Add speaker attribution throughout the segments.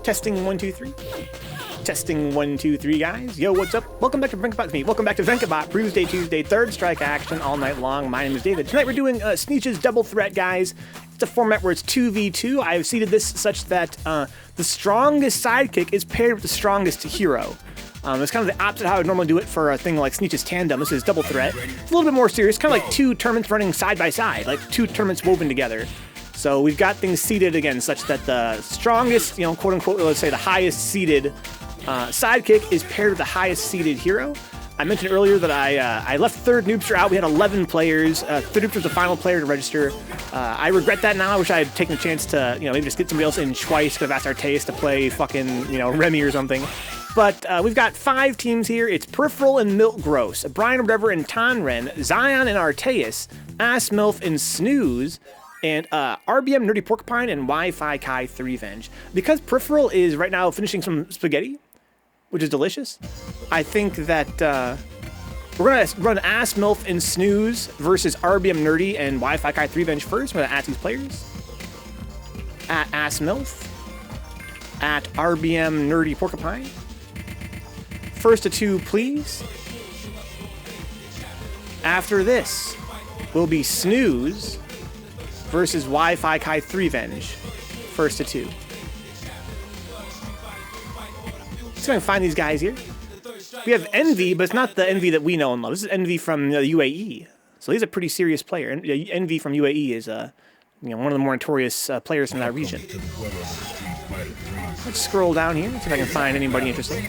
Speaker 1: Testing 1, 2, 3. Testing 1, 2, 3, guys. Yo, what's up? Welcome back to Vencabot with me. Welcome back to Vencabot, Bruise-day Tuesday, third strike action all night long. My name is David. Tonight we're doing Sneech's Double Threat, guys. It's a format where it's 2v2. I've seeded this such that the strongest sidekick is paired with the strongest hero. It's kind of the opposite of how I would normally do it for a thing like Sneech's Tandem. This is Double Threat. It's a little bit more serious, kind of like two tournaments running side by side, like two tournaments woven together. So we've got things seeded again such that the strongest, you know, quote unquote, let's say the highest seeded sidekick is paired with the highest seeded hero. I mentioned earlier that I left third Noobster out. We had 11 players. Third Noobster was the final player to register. I regret that now. I wish I had taken a chance to, you know, maybe just get somebody else in twice. Could have asked Artayes to play fucking, you know, Remy or something. But we've got 5 teams here. It's Peripheral and Milt Gross, brianorwhatever and Tonren, Zion and Artayes, assmilf and Snooze, and RBM.NerdyPorcupine and WiFi Kai Threevenge. Because Peripheral is right now finishing some spaghetti, which is delicious, I think that we're going to run assmilf and Snooze versus RBM Nerdy and WiFi Kai Threevenge first. I'm going to add these players. At assmilf. At RBM NerdyPorcupine. First to 2, please. After this will be Snooze versus WiFi Kai Threevenge. First to 2. Just gonna find these guys here. We have Envy, but it's not the Envy that we know and love. This is Envy from the UAE. So he's a pretty serious player. Envy from UAE is you know, one of the more notorious players from that region. Let's scroll down here, see if I can find anybody interesting.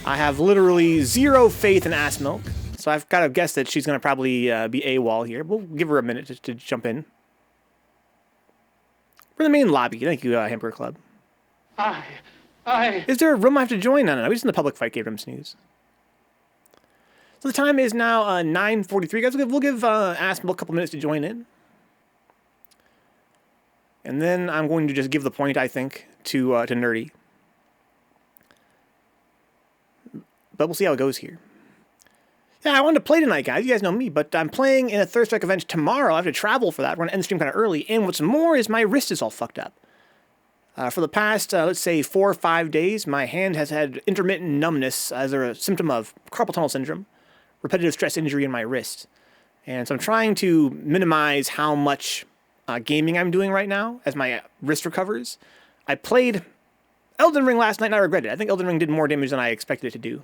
Speaker 1: I have literally zero faith in assmilf, so I've got to guess that she's going to probably be AWOL here. We'll give her a minute to jump in. We're in the main lobby. Thank you, Hamburger Club. Is there a room I have to join? No, we're just in the public Fightcade room, Snooze. So the time is now 9:43, guys. We'll give assmilf a couple minutes to join in. And then I'm going to just give the point, I think, to Nerdy. But we'll see how it goes here. Yeah, I wanted to play tonight, guys. You guys know me, but I'm playing in a Third Strike event tomorrow. I have to travel for that. We're going to end the stream kind of early. And what's more is my wrist is all fucked up. For the past, let's say, 4 or 5 days, my hand has had intermittent numbness as a symptom of carpal tunnel syndrome, repetitive stress injury in my wrist. And so I'm trying to minimize how much gaming I'm doing right now as my wrist recovers. I played Elden Ring last night and I regret it. I think Elden Ring did more damage than I expected it to do.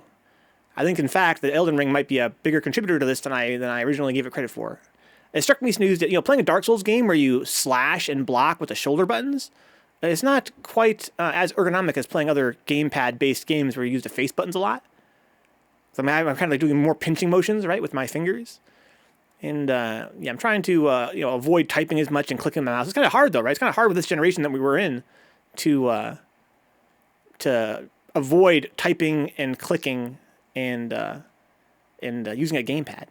Speaker 1: I think, in fact, that Elden Ring might be a bigger contributor to this than I originally gave it credit for. It struck me, Snooze, that, you know, playing a Dark Souls game where you slash and block with the shoulder buttons, it's not quite as ergonomic as playing other gamepad-based games where you use the face buttons a lot. So I'm kind of like doing more pinching motions, right, with my fingers. And, yeah, I'm trying to, you know, avoid typing as much and clicking my mouse. It's kind of hard, though, right? It's kind of hard with this generation that we were in to avoid typing and clicking and using a gamepad.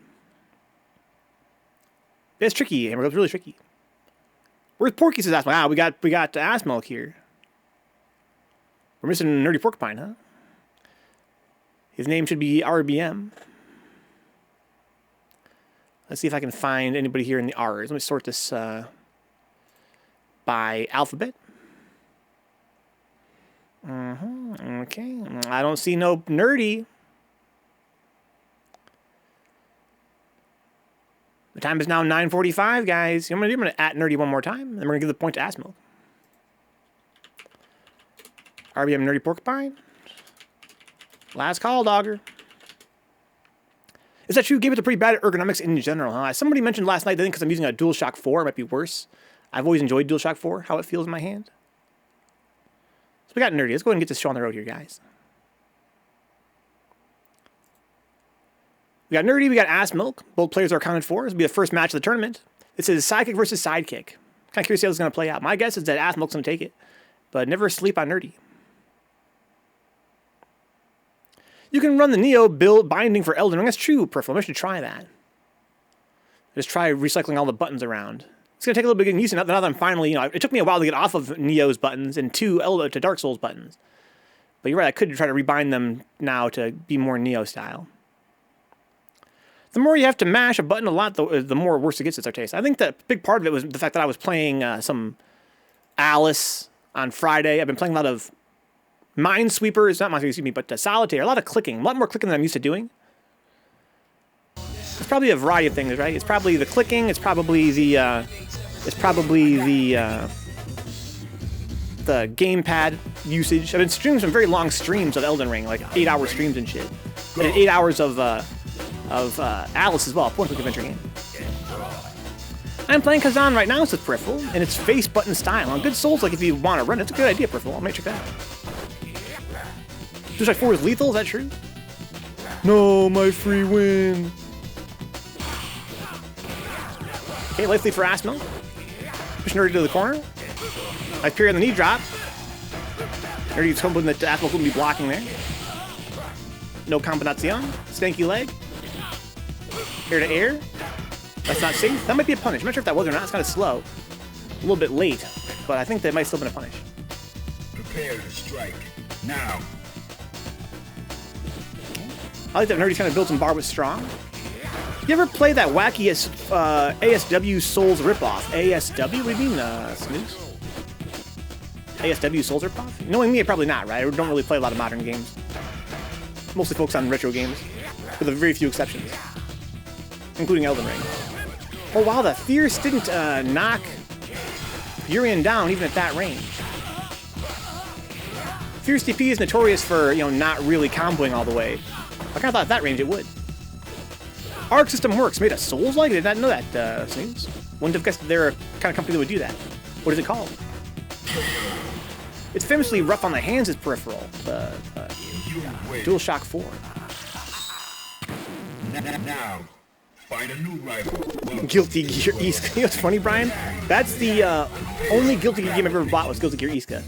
Speaker 1: It's tricky, Hammer. It's really tricky. Where's Porky? Says assmilf. Wow, we got assmilf here. We're missing Nerdy Porcupine, huh? His name should be RBM. Let's see if I can find anybody here in the R's. Let me sort this by alphabet. Okay. I don't see no Nerdy. The time is now 9:45, guys. You know what I'm going to do? I'm going to at Nerdy one more time, and then we're going to give the point to assmilf. RBM Nerdy Porcupine. Last call, dogger. Is that true? Game is pretty bad at ergonomics in general, huh? Somebody mentioned last night, I think because I'm using a DualShock 4, it might be worse. I've always enjoyed DualShock 4, how it feels in my hand. So we got Nerdy. Let's go ahead and get this show on the road here, guys. We got Nerdy, we got assmilf. Both players are accounted for. This will be the first match of the tournament. This is sidekick versus sidekick. Kind of curious how this is going to play out. My guess is that assmilf's going to take it, but never sleep on Nerdy. You can run the Neo build binding for Elden Ring. That's true, Peripheral. I should try that. Just try recycling all the buttons around. It's going to take a little bit of getting used to. Now that I'm finally, you know, it took me a while to get off of Neo's buttons and to Dark Souls buttons. But you're right, I could try to rebind them now to be more Neo style. The more you have to mash a button a lot, the more worse it gets, it's Artayes. I think that a big part of it was the fact that I was playing some Alice on Friday. I've been playing a lot of Minesweepers, not Minesweepers, excuse me, but Solitaire. A lot of clicking, a lot more clicking than I'm used to doing. It's probably a variety of things, right? It's probably the clicking. It's probably the gamepad usage. I've been streaming some very long streams of Elden Ring, like 8-hour streams and shit. And 8 hours of Alice as well, point-click adventure game. I'm playing Kazan right now, so it's peripheral, and it's face button style. On good Souls, like if you want to run it, it's a good idea, peripheral. I might check that out. Suicide 4 is lethal, is that true? No, my free win. Okay, life lead for assmilf. Push Nerdy to the corner. I parry on the knee drop. Nerdy's hoping that assmilf wouldn't be blocking there. No combinacion. Stanky leg. Air to air. That's not safe. That might be a punish. I'm not sure if that was or not. It's kind of slow. A little bit late, but I think that might still have been a punish.
Speaker 2: Prepare to strike. Now.
Speaker 1: I like that Nerdy's kind of built some bar with strong. You ever play that wacky ASW Souls ripoff? ASW? What do you mean, Snooze? ASW Souls ripoff? Knowing me, probably not, right? I don't really play a lot of modern games. Mostly focus on retro games, with a very few exceptions, including Elden Ring. Oh wow, the Fierce didn't knock Urian down even at that range. Fierce DP is notorious for, you know, not really comboing all the way. I kind of thought at that range it would. Arc System Works made a Souls-like? I did not know that, Snooze. Wouldn't have guessed they're a kind of company that would do that. What is it called? It's famously rough on the hands as peripheral. DualShock 4.
Speaker 2: Now, find a new rival.
Speaker 1: Guilty Gear Iska. You know what's funny, Brian? That's the only Guilty Gear game I've ever bought was Guilty Gear Iska.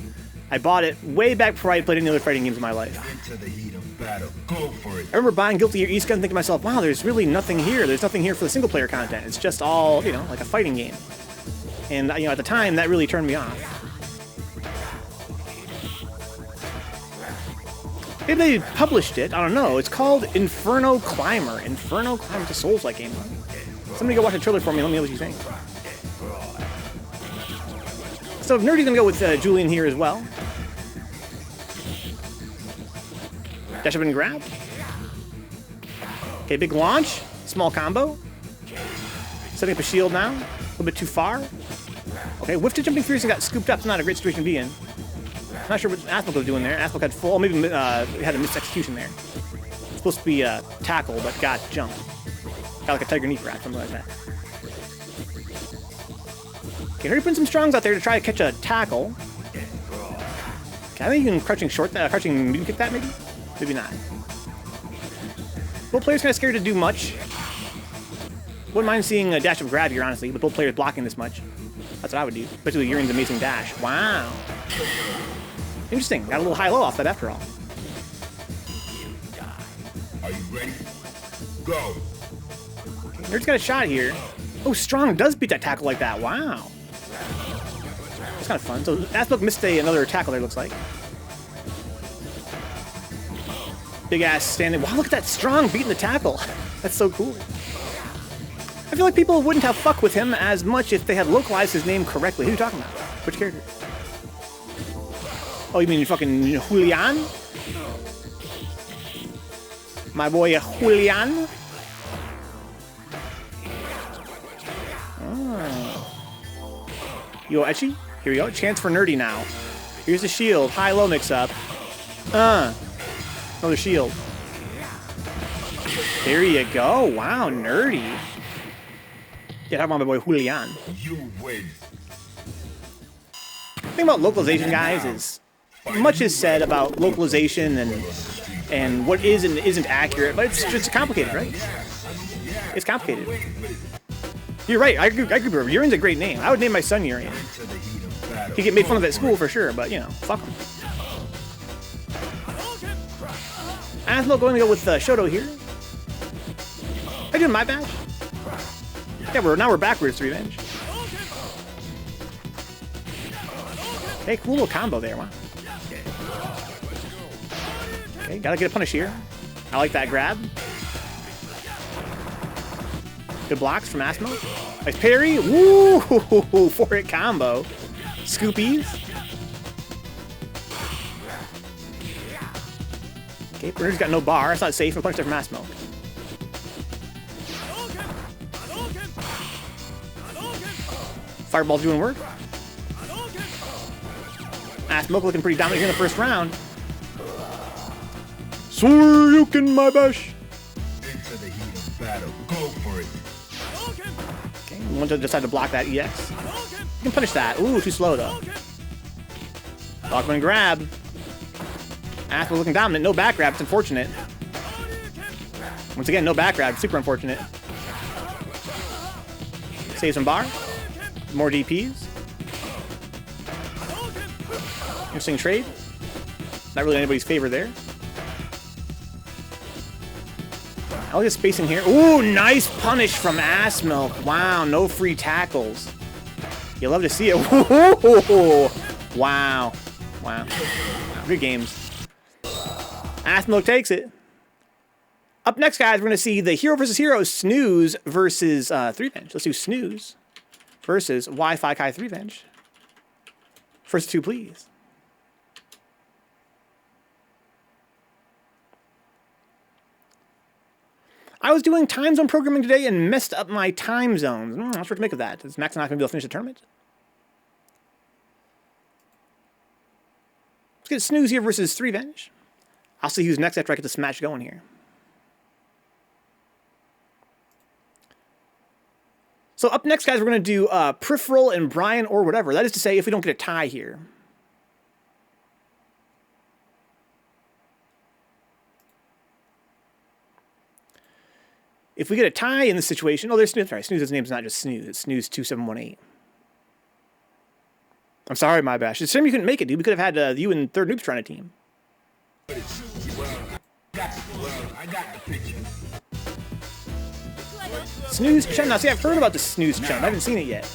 Speaker 1: I bought it way back before I played any other fighting games in my life.
Speaker 2: Into the heat of battle. Go for it.
Speaker 1: I remember buying Guilty Gear Iska and thinking to myself, wow, there's really nothing here. There's nothing here for the single-player content. It's just all, you know, like a fighting game. And, you know, at the time, that really turned me off. Maybe they published it. I don't know. It's called Inferno Climber. Inferno Climber. It's a Souls-like game. Somebody go watch a trailer for me. Let me know what you think. So Nerdy's gonna go with Julian here as well. Dash up and grab. Okay, big launch. Small combo. Setting up a shield now. A little bit too far. Okay, whiffed to jumping fierce and got scooped up. It's not a great situation to be in. Not sure what assmilf was doing there. Assmilf had full, maybe had a missed execution there. It's supposed to be a tackle, but got jumped. Got like a tiger knee rat, something like that. Okay, Nerdy putting some strongs out there to try to catch a tackle. Okay, I think you can crouching medium kick that maybe? Maybe not. Both players kind of scared to do much. Wouldn't mind seeing a dash of grab here, honestly, but both players blocking this much. That's what I would do, especially with Urian's amazing dash. Wow. Interesting. Got a little high-low off that after all.
Speaker 2: Are you ready? Go.
Speaker 1: Nerd's got a shot here. Oh, Strong does beat that tackle like that. Wow. That's kind of fun. So assmilf missed another tackle there, looks like. Big ass standing. Wow, look at that Strong beating the tackle. That's so cool. I feel like people wouldn't have fucked with him as much if they had localized his name correctly. Who are you talking about? Which character? Oh, you mean fucking Julian? My boy Julian? Oh. Yo, Etchy? Here we go. Chance for Nerdy now. Here's the shield. High-low mix-up. Another shield. There you go. Wow, Nerdy. Yeah, talking about my boy Julian.
Speaker 2: You win.
Speaker 1: The thing about localization, guys, is much is said about localization and what is and isn't accurate, but it's just complicated, right? It's complicated. You're right. I agree. Urian's a great name. I would name my son Urian. He'd get made fun of at school for sure, but, you know, fuck him. assmilf going to go with Shoto here. Are you doing my badge? Yeah, now we're backwards, Threevenge. Okay, cool little combo there, wow. Okay, gotta get a punish here. I like that grab. Good blocks from assmilf. Nice parry. Woo! 4-hit combo. Scoopies. Okay, Bruiser's got no bar. It's not safe. We'll punch there from assmilf. Fireball's doing work. assmilf looking pretty dominant here in the first round. Soryuken, my bash.
Speaker 2: Into the heat of battle. Go for it.
Speaker 1: Okay, one to decide to block that EX. You can punish that. Ooh, too slow though. Lockman grab. assmilf looking dominant. No back grab. It's unfortunate. Once again, no back grab. Super unfortunate. Save some bar. More DPs. Interesting trade. Not really anybody's favor there. I like the spacing here. Ooh, nice punish from assmilf. Wow, no free tackles. You love to see it. Wow. Wow. Good games. assmilf takes it. Up next, guys, we're going to see the hero versus hero snooze versus Threevenge. Let's do snooze versus WiFi Kai Threevenge. First two, please. I was doing time zone programming today and messed up my time zones. I'm not sure what to make of that. Is Max not going to be able to finish the tournament? Let's get snooze here versus Threevenge. I'll see who's next after I get this match going here. So up next, guys, we're going to do peripheral and brianorwhatever. That is to say, if we don't get a tie here. If we get a tie in this situation, oh, there's Snooze. Sorry, Snooze's name's not just Snooze. It's Snooze2718. I'm sorry, my bash. It's a shame you couldn't make it, dude. We could have had you and Third Noobs trying a team.
Speaker 2: I got the picture.
Speaker 1: Snooze Chun. Now, see, I've heard about the Snooze Chun. I haven't seen it yet.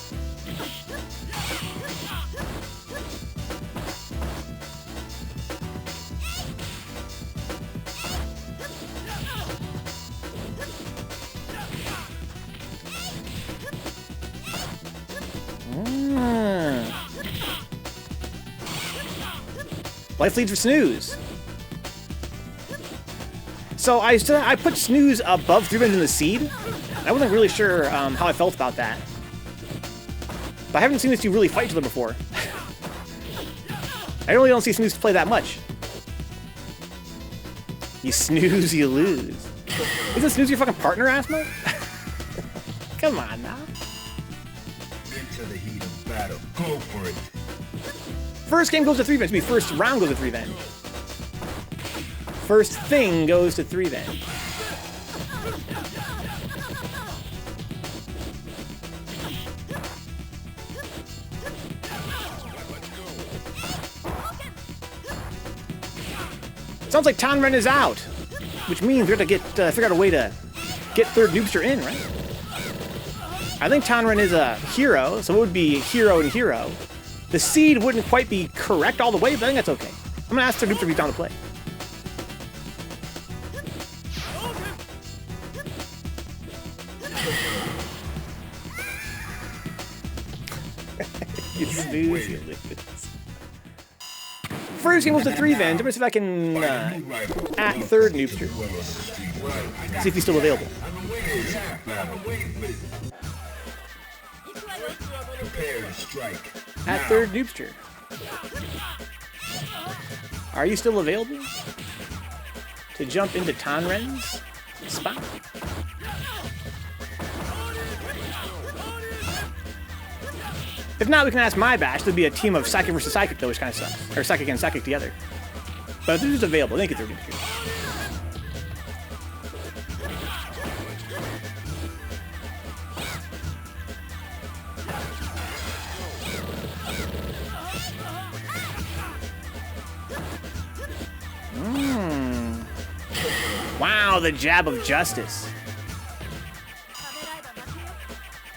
Speaker 1: Life leads for Snooze. So I put Snooze above Threevenge in the seed. I wasn't really sure how I felt about that. But I haven't seen these two really fight each other before. I really don't see Snooze play that much. You snooze, you lose. Isn't Snooze your fucking partner, assmilf? Come on now.
Speaker 2: Into the heat of battle. Go for it.
Speaker 1: First game goes to Threevenge. First round goes to Threevenge. First thing goes to Threevenge. Sounds like Tonren is out, which means we have to get figure out a way to get Third Noobster in, right? I think Tonren is a hero, so it would be hero and hero. The seed wouldn't quite be correct all the way, but I think that's okay. I'm gonna ask Third Noobster if he's down to play. You snooze, you lose. First game was the Threevenge. I'm gonna see if I can at Third Noobster. See if he's still available.
Speaker 2: Prepare to strike.
Speaker 1: At Third Noobster. Are you still available to jump into Tonren's spot? If not, we can ask my bash. There'd be a team of Psychic versus Psychic, though, which kind of sucks. Or Psychic and Psychic together. But if this is available, thank you, Third Noobster. Wow, the jab of justice.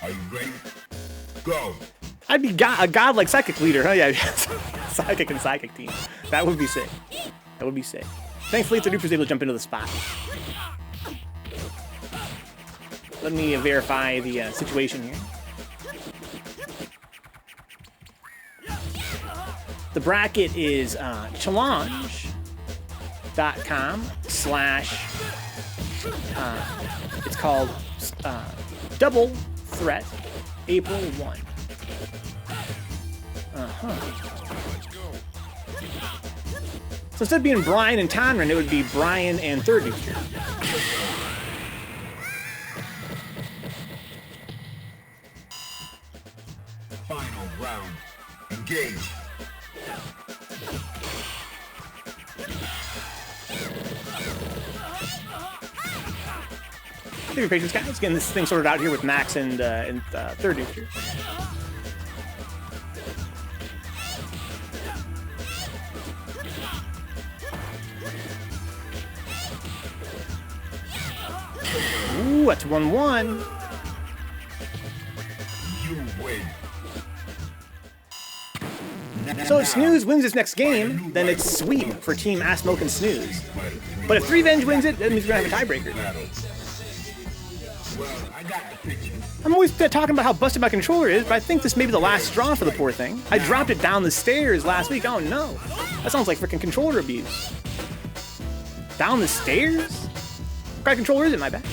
Speaker 2: Are you ready? Go.
Speaker 1: I'd be a godlike psychic leader, huh? Yeah, Psychic and Psychic team. That would be sick. That would be sick. Thankfully, Third Noobster was able to jump into the spot. Let me verify the situation here. The bracket is challenge.com/ it's called Double Threat April 1. So instead of being Brian and Tonren, it would be Brian and Third Noobster.
Speaker 2: Final round. Engage.
Speaker 1: Thank you for your patience, guys. Getting this thing sorted out here with Max and Third Noobster. Ooh, that's 1-1.
Speaker 2: You win.
Speaker 1: So if Snooze wins this next game, then it's sweep for Team Assmilf and Snooze. But if Threevenge wins it, that means we're gonna have a tiebreaker.
Speaker 2: Well, I got the picture.
Speaker 1: I'm always talking about how busted my controller is, but I think this may be the last straw for the poor thing. I dropped it down the stairs last week. Oh no. That sounds like freaking controller abuse. Down the stairs? What kind of controller is it, my bad?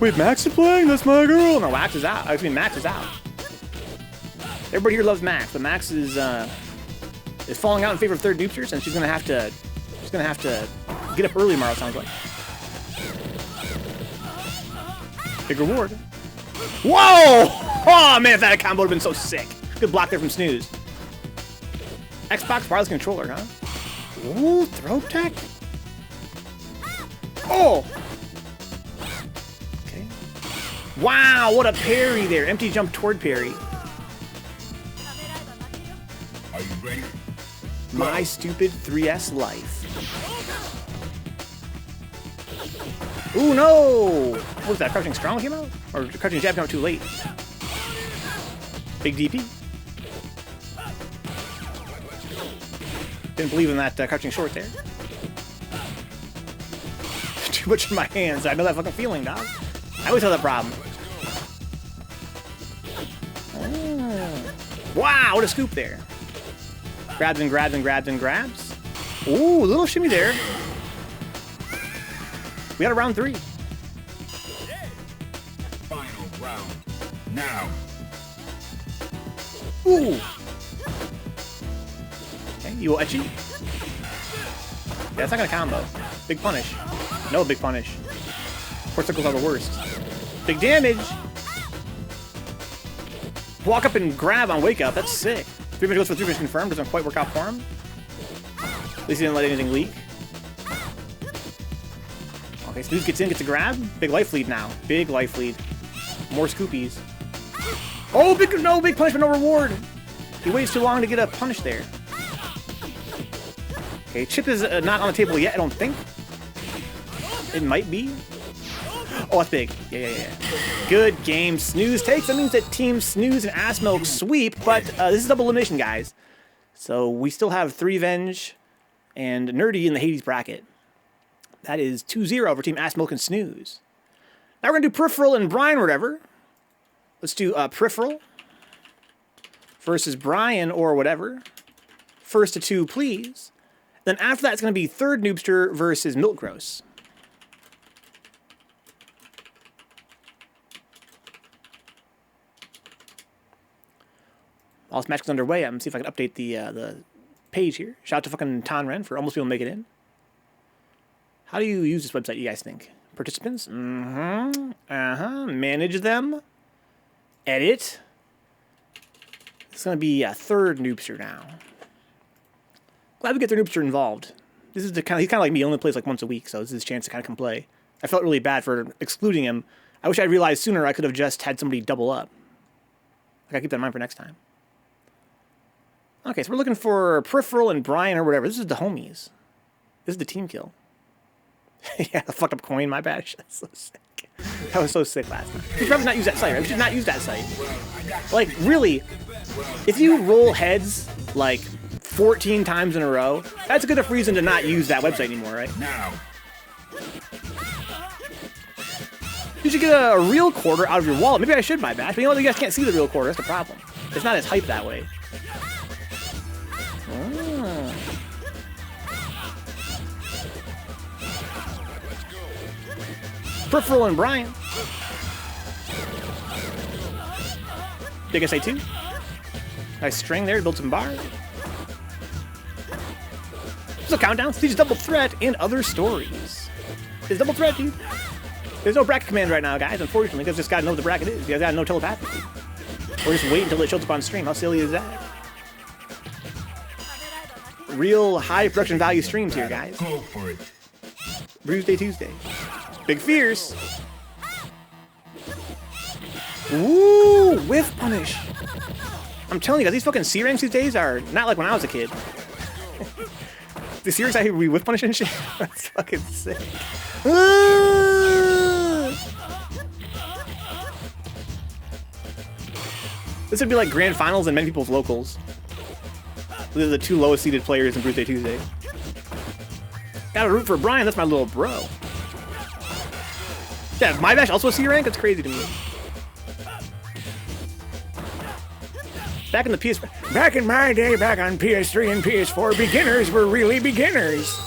Speaker 1: Wait, Max is playing? That's my girl. No, Max is out. Max is out. Everybody here loves Max, but Max is falling out in favor of Third Noobster, and she's gonna have to get up early tomorrow, sounds like. Big reward. Whoa! Oh man, if that combo would have been so sick. Good block there from Snooze. Xbox wireless controller, huh? Ooh, throw tech. Oh! Okay. Wow, what a parry there. Empty jump toward parry.
Speaker 2: Are you ready?
Speaker 1: My stupid 3S life. Ooh, no! What was that, Crouching Strong came out? Or Crouching Jab came out too late? Big DP. Didn't believe in that Crouching Short there. Too much in my hands. I know that fucking feeling, dog. I always have that problem. Oh. Wow, what a scoop there. Grabs and grabs and grabs and grabs. Ooh, a little shimmy there. We got a round 3.
Speaker 2: Final round. Now.
Speaker 1: Ooh. Okay, you will etchy. Yeah, that's not gonna combo. Big punish. No big punish. Four circles are the worst. Big damage. Walk up and grab on wake up. That's sick. Threevenge goes for Threevenge confirmed. Doesn't quite work out for him. At least he didn't let anything leak. Okay, Snooze gets in, gets a grab. Big life lead now. Big life lead. More scoopies. Oh, big punish, but no reward. He waits too long to get a punish there. Okay, chip is not on the table yet, I don't think. It might be. Oh, that's big. Yeah. Good game. Snooze takes. That means that Team Snooze and Assmilf sweep, but this is double elimination, guys. So we still have Threevenge and Nerdy in the Hades bracket. That is 2-0 for Team Assmilf and Snooze. Now we're going to do peripheral and brianorwhatever. Let's do peripheral versus Brian or whatever. First to 2, please. Then after that, it's going to be Third Noobster versus Milt Gross. While this match is underway, I'm going to see if I can update the page here. Shout out to fucking Tonren for almost being able to make it in. How do you use this website, you guys think? Participants? Manage them. Edit. It's going to be a Third Noobster now. Glad we get Third Noobster involved. This is he's kind of like me. He only plays like once a week, so this is his chance to kind of come play. I felt really bad for excluding him. I wish I'd realized sooner I could have just had somebody double up. I gotta keep that in mind for next time. Okay, so we're looking for peripheral and Brian or whatever. This is the homies. This is the team kill. Yeah, the fucked up coin, my bad. That's so sick. That was so sick last time. We should probably not use that site, right? We should not use that site. Like, really, if you roll heads, like, 14 times in a row, that's a good enough reason to not use that website anymore, right?
Speaker 2: Now.
Speaker 1: You should get a real quarter out of your wallet. Maybe I should buy Bash, but you know what? You guys can't see the real quarter. That's the problem. It's not as hyped that way. Ah. Peripheral and Brian. Big SA2. Nice string there to build some bars. So countdown, Stage Double Threat, and other stories. It's Double Threat, dude. There's no bracket command right now, guys, unfortunately, because just gotta know what the bracket is. You guys gotta know telepathy. Or just wait until it shows up on stream. How silly is that? Real high production value streams here, guys.
Speaker 2: Go for it.
Speaker 1: Bruise-day Tuesday. Big Fierce. Ooh, whiff punish. I'm telling you guys, these fucking C ranks these days are not like when I was a kid. The C ranks I hear we whiff punish and shit. That's fucking sick. This would be like grand finals and many people's locals. These are the two lowest seeded players in Bruise-day Tuesday. Gotta root for Brian, that's my little bro. Yeah, my Bash also a C rank? That's crazy to me. Back in the PS... Back in my day, back on PS3 and PS4, beginners were really beginners.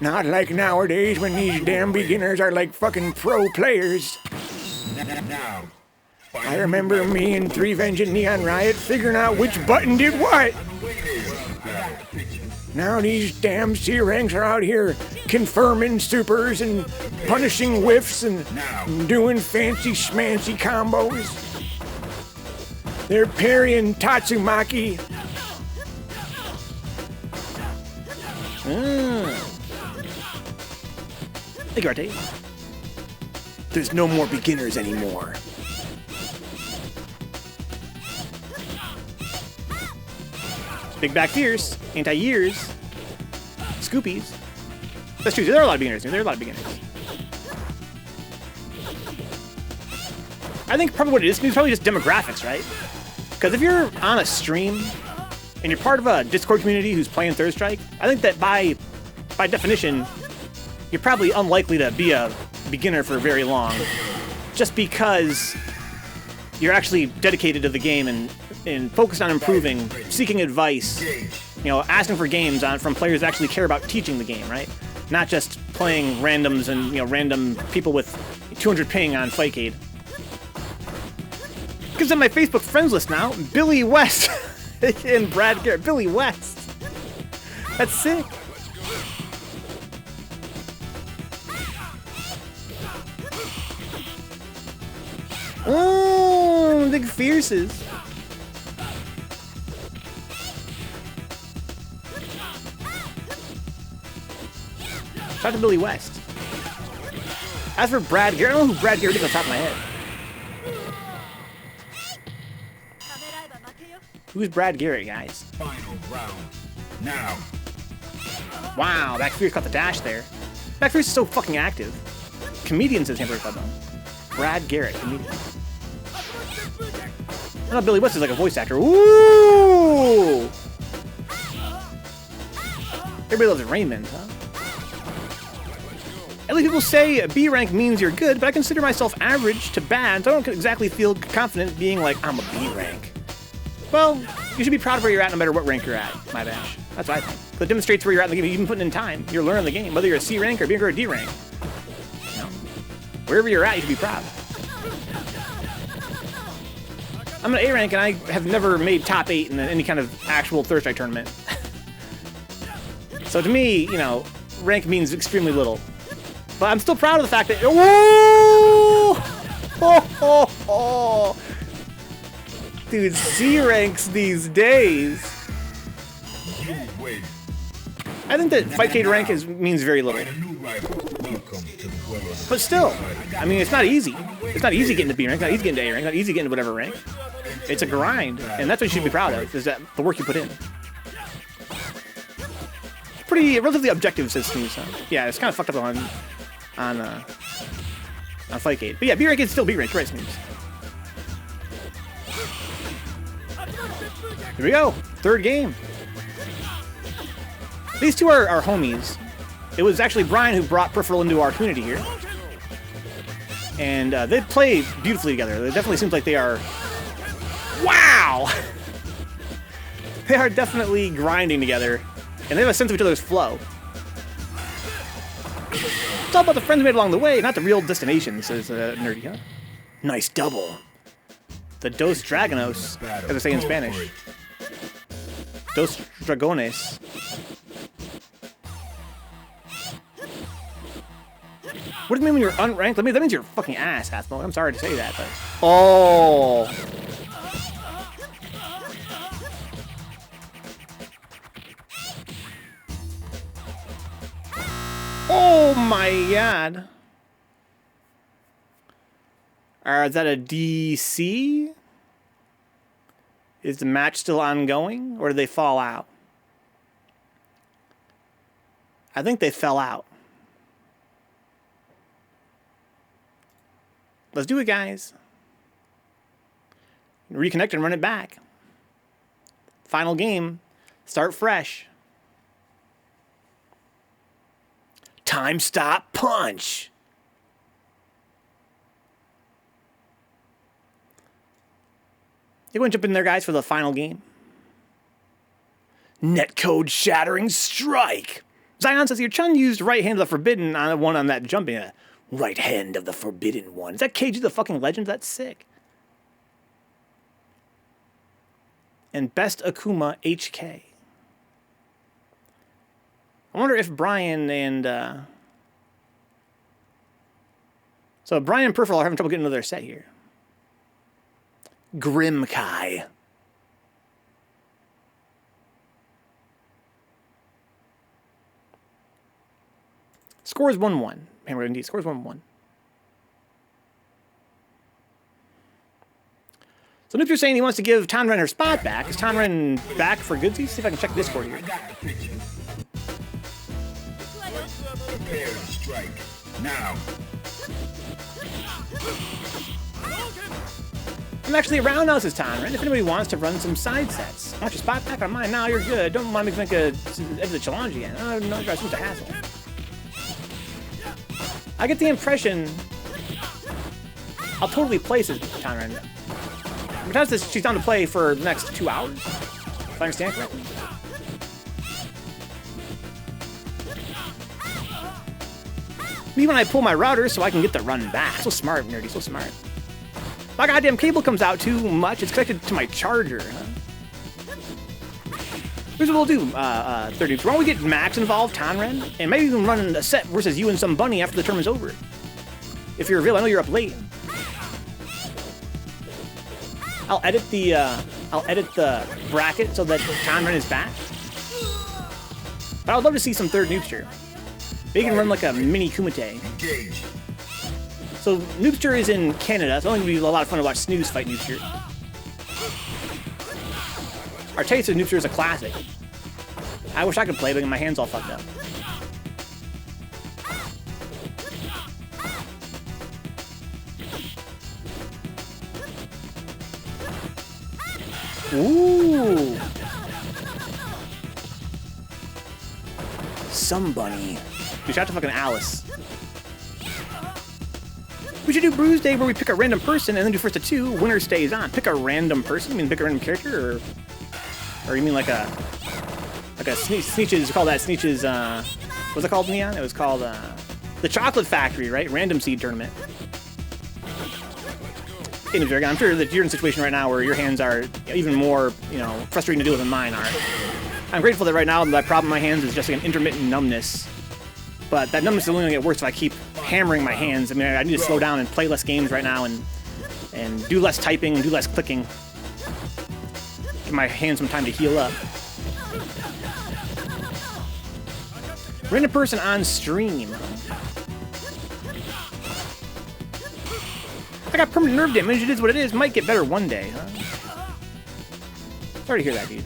Speaker 1: Not like nowadays when these damn beginners are like fucking pro players.
Speaker 2: Now.
Speaker 1: I remember me and Threevenge and Neon Riot figuring out which button did what. Now these damn C ranks are out here confirming supers and punishing whiffs and doing fancy schmancy combos. They're parrying Tatsumaki. Thank you, Artayes. There's no more beginners anymore. Big back fierce, anti-years, scoopies. That's true, there are a lot of beginners. There are a lot of beginners. I think probably what it is probably just demographics, right? Because if you're on a stream and you're part of a Discord community who's playing Third Strike, I think that by definition, you're probably unlikely to be a beginner for very long, just because you're actually dedicated to the game and focused on improving, seeking advice, you know, asking for games from players that actually care about teaching the game, right? Not just playing randoms and, you know, random people with 200 ping on Fightcade. Because on my Facebook friends list now, Billy West and Brad Garrett. Billy West. That's sick. Oh, big fierces. Shout out to Billy West. As for Brad Garrett, I don't know who Brad Garrett is on top of my head. Who's Brad Garrett, guys?
Speaker 2: Final round. Now.
Speaker 1: Wow, Back Fierce caught the dash there. Back Fierce is so fucking active. Comedian says Hamburger Club on. Brad Garrett, comedian. I know Billy West is like a voice actor. Ooh! Everybody loves Raymond, huh? At least people say B rank means you're good, but I consider myself average to bad, so I don't exactly feel confident being like, I'm a B rank. Well, you should be proud of where you're at no matter what rank you're at, my Bash. That's what I think. That demonstrates where you're at in the game. You've been putting in time. You're learning the game, whether you're a C rank or B rank or a D rank. You know, wherever you're at, you should be proud. I'm an A rank, and I have never made top 8 in any kind of actual Third Strike tournament. So to me, you know, rank means extremely little. But I'm still proud of the fact that... Whoa! Oh, oh, oh. Dude, C ranks these days. I think that Fightcade rank means very little. But still, I mean, it's not easy. It's not easy getting to B rank, not easy getting to A rank, not easy getting to whatever rank. It's a grind, and that's what you should be proud of, is that the work you put in. Pretty relatively objective system, so yeah, it's kind of fucked up on Fightcade. But yeah, B rank is still B rank, right, Sneaks? Here we go, third game. These two are homies. It was actually Brian who brought Peripheral into our community here. And they play beautifully together. It definitely seems like they are... Wow! They are definitely grinding together. And they have a sense of each other's flow. It's all about the friends made along the way, not the real destination, says Nerdy, huh? Nice double. The Dos Dragonos, as they say in Spanish. Dos Dragones. What do you mean when you're unranked? That means you're fucking ass, Hathmo. I'm sorry to say that, but... Oh! Oh my god! Is that a DC? Is the match still ongoing, or did they fall out? I think they fell out. Let's do it, guys. Reconnect and run it back. Final game. Start fresh. Time stop punch. You want to jump in there, guys, for the final game? Netcode shattering strike. Zion says your Chun used right hand of the forbidden on the one on that jumping. Right hand of the forbidden one. Is that KG the fucking legend? That's sick. And best Akuma HK. I wonder if Brian and... So Brian and Peripheral are having trouble getting into their set here. Grim Kai. Scores 1-1. Hammer indeed. Scores 1-1. So Noob's saying he wants to give Tonren her spot back. Is Tonren back for goodsies? See if I can check Discord here.
Speaker 2: Prepare to strike. Now.
Speaker 1: I'm actually around now, says Tonren. If anybody wants to run some side sets. I want your spot back on mine. Now you're good. Don't want me to make a challenge again. Oh, no, it's such a hassle. I get the impression I'll totally play, says Tonren. Because she's down to play for the next 2 hours, if I understand correctly. Me when I pull my router so I can get the run back. So smart, Nerdy, so smart. My goddamn cable comes out too much. It's connected to my charger. Here's what we'll do, 30. Why don't we get Max involved, Tonren, and maybe even run a set versus you and some bunny after the term is over. If you're available, I know you're up late. I'll edit the bracket so that Tonren is back. But I would love to see some third Noobster. They can run like a mini Kumite.
Speaker 2: Engage.
Speaker 1: So Noobster is in Canada. It's only going to be a lot of fun to watch Snooze fight Noobster. Artayes says Noobster is a classic. I wish I could play, but my hand's all fucked up. Ooh. Some bunny. Dude, shout out to fucking Alice. We should do Bruise Day where we pick a random person and then do first to 2. Winner stays on. Pick a random person? You mean pick a random character, or you mean like a Sneeches? You call that Sneeches? What's it called, Neon? It was called the Chocolate Factory, right? Random seed tournament. I'm sure that you're in a situation right now where your hands are even more, frustrating to deal with than mine are. I'm grateful that right now my problem in my hands is just like an intermittent numbness. But that numbness is only going to get worse if I keep hammering my hands. I mean, I need to slow down and play less games right now and do less typing and do less clicking. Give my hands some time to heal up. Random person on stream. I got permanent nerve damage. It is what it is. Might get better one day, huh? Sorry to hear that, dude.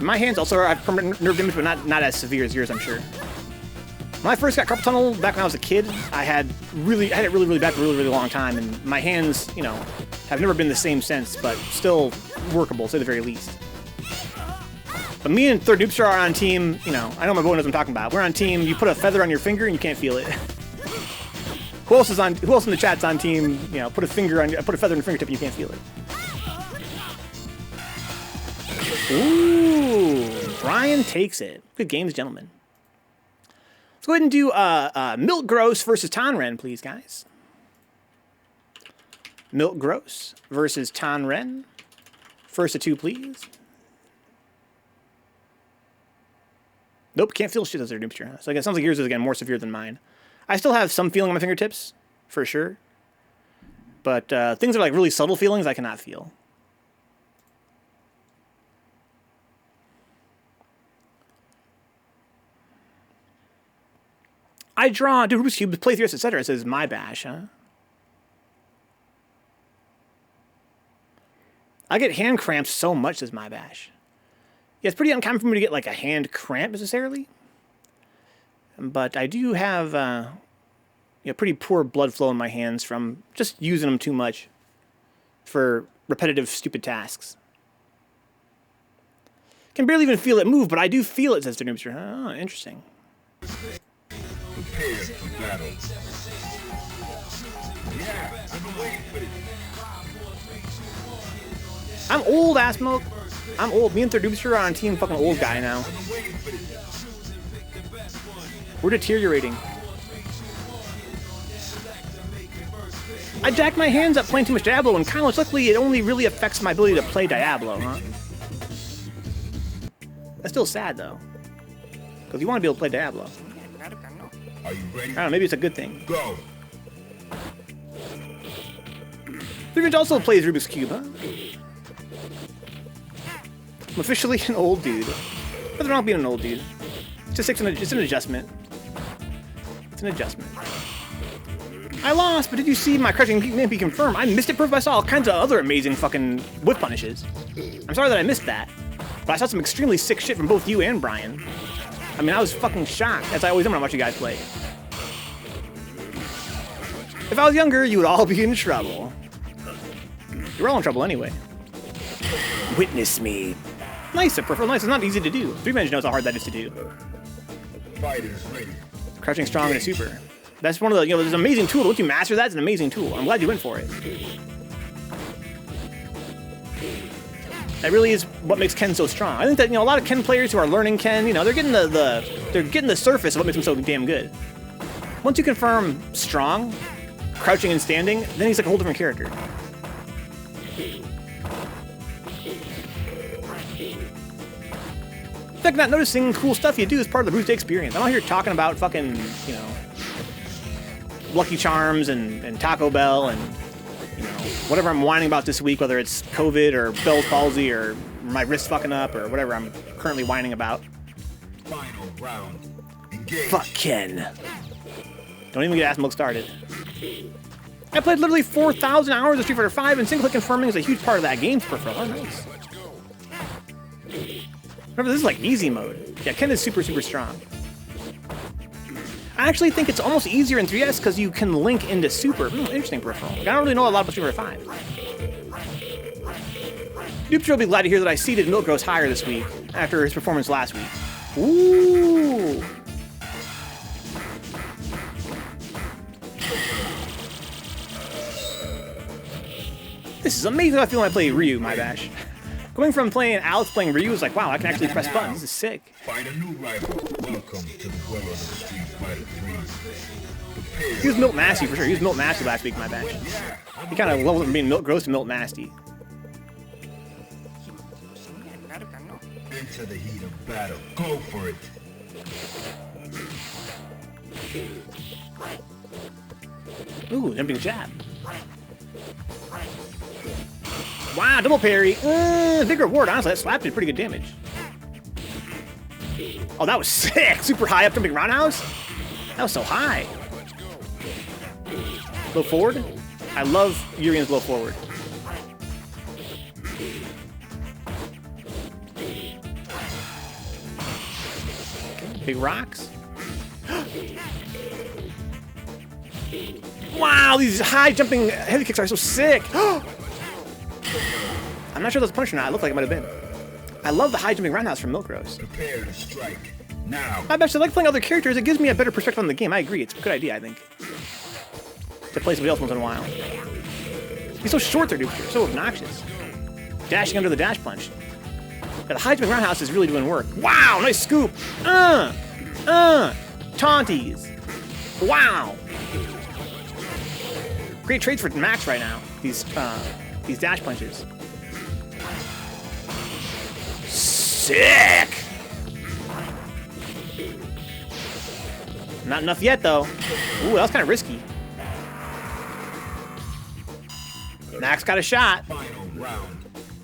Speaker 1: My hands also have permanent nerve damage, but not as severe as yours, I'm sure. When I first got carpal tunnel back when I was a kid, I had it really bad for a really long time, and my hands, have never been the same since, but still workable, to say the very least. But me and Third Noobster are on team, I know my boy knows what I'm talking about. We're on team, you put a feather on your finger and you can't feel it. Who else in the chat's on team? You know, put a feather on your fingertip and you can't feel it. Ooh, Brian takes it. Good games, gentlemen. Let's go ahead and do Milt Gross versus Tonren, please, guys. Milt Gross versus Tonren. First of two, please. Nope, can't feel shit as their denature. So it sounds like yours is, again, more severe than mine. I still have some feeling on my fingertips, for sure. But things are like really subtle feelings I cannot feel. I draw, do Rubik's Cube, playthroughs, etc. It says my bash, huh? I get hand cramps so much, says my bash. Yeah, it's pretty uncommon for me to get like a hand cramp necessarily. But I do have pretty poor blood flow in my hands from just using them too much for repetitive, stupid tasks. Can barely even feel it move, but I do feel it, says the noobster. Oh, interesting.
Speaker 2: Prepare for battle. Yeah, I've been waiting for this.
Speaker 1: I'm old, assmilf. I'm old. Me and Threevenge are on team fucking old guy now. We're deteriorating. I jacked my hands up playing too much Diablo, and kind of luckily it only really affects my ability to play Diablo, huh? That's still sad though, because you want to be able to play Diablo.
Speaker 2: Are you ready?
Speaker 1: I don't know, maybe it's a good thing.
Speaker 2: Go.
Speaker 1: Threevenge also plays Rubik's Cube, huh? I'm officially an old dude. Nothing wrong with being an old dude. It's just it's an adjustment. It's an adjustment. I lost, but did you see my crushing can't be confirmed? I missed it proof. I saw all kinds of other amazing fucking whip punishes. I'm sorry that I missed that, but I saw some extremely sick shit from both you and Brian. I mean, I was fucking shocked, as I always am when I watch you guys play. If I was younger, you would all be in trouble. You're all in trouble anyway. Witness me. Nice, a peripheral. Nice. It's not easy to do. Threevenge knows how hard that is to do.
Speaker 2: Fighters ready.
Speaker 1: Crouching strong and a super. That's one of the, there's an amazing tool. Once you master that, it's an amazing tool. I'm glad you went for it. That really is what makes Ken so strong. I think that, a lot of Ken players who are learning Ken, they're getting they're getting the surface of what makes him so damn good. Once you confirm strong, crouching and standing, then he's like a whole different character. In fact, not noticing cool stuff you do is part of the Bruise-day experience. I'm out here talking about fucking, Lucky Charms and Taco Bell and, whatever I'm whining about this week, whether it's COVID or Bell's palsy or my wrist fucking up or whatever I'm currently whining about.
Speaker 2: Final round. Engage.
Speaker 1: Fuck Ken. Don't even get assmilf started. I played literally 4,000 hours of Street Fighter 5, and single-click confirming is a huge part of that game's peripheral. Oh, nice. Remember, this is like easy mode. Yeah, Ken is super, super strong. I actually think it's almost easier in 3S because you can link into super. Interesting peripheral. Like, I don't really know a lot about Street Fighter 5. Noobster will be glad to hear that I seeded Milt Gross higher this week after his performance last week. Ooh. This is amazing how I feel when I play Ryu, my bash. Going from playing Alex playing Ryu is like, wow, I can actually press buttons. This is sick.
Speaker 2: Find a new rival. Welcome to the world of the Street Fighter 3.
Speaker 1: He was Milt Nasty for sure. He was Milt Nasty last week, my bash. He kind of leveled from being Milt Gross to Milt Nasty.
Speaker 2: Into the heat of battle. Go for it.
Speaker 1: Ooh, jumping jab. Wow, double parry. Big reward, honestly. That slap did pretty good damage. Oh, that was sick. Super high up jumping roundhouse. That was so high. Low forward. I love Urian's low forward. Big rocks. Wow, these high jumping heavy kicks are so sick. I'm not sure that's a punch or not. It looked like it might have been. I love the high jumping roundhouse from Milt Gross.
Speaker 2: Prepare to strike. Now.
Speaker 1: I bet I like playing other characters. It gives me a better perspective on the game. I agree. It's a good idea, I think. to play somebody else once in a while. He's so short there, dude. So obnoxious. Dashing under the dash punch. Yeah, the high jump roundhouse is really doing work. Wow, nice scoop. Taunties. Wow. Great trades for Max right now. These dash punches. Sick. Not enough yet, though. Ooh, that was kind of risky. Max got a shot.
Speaker 2: Final round.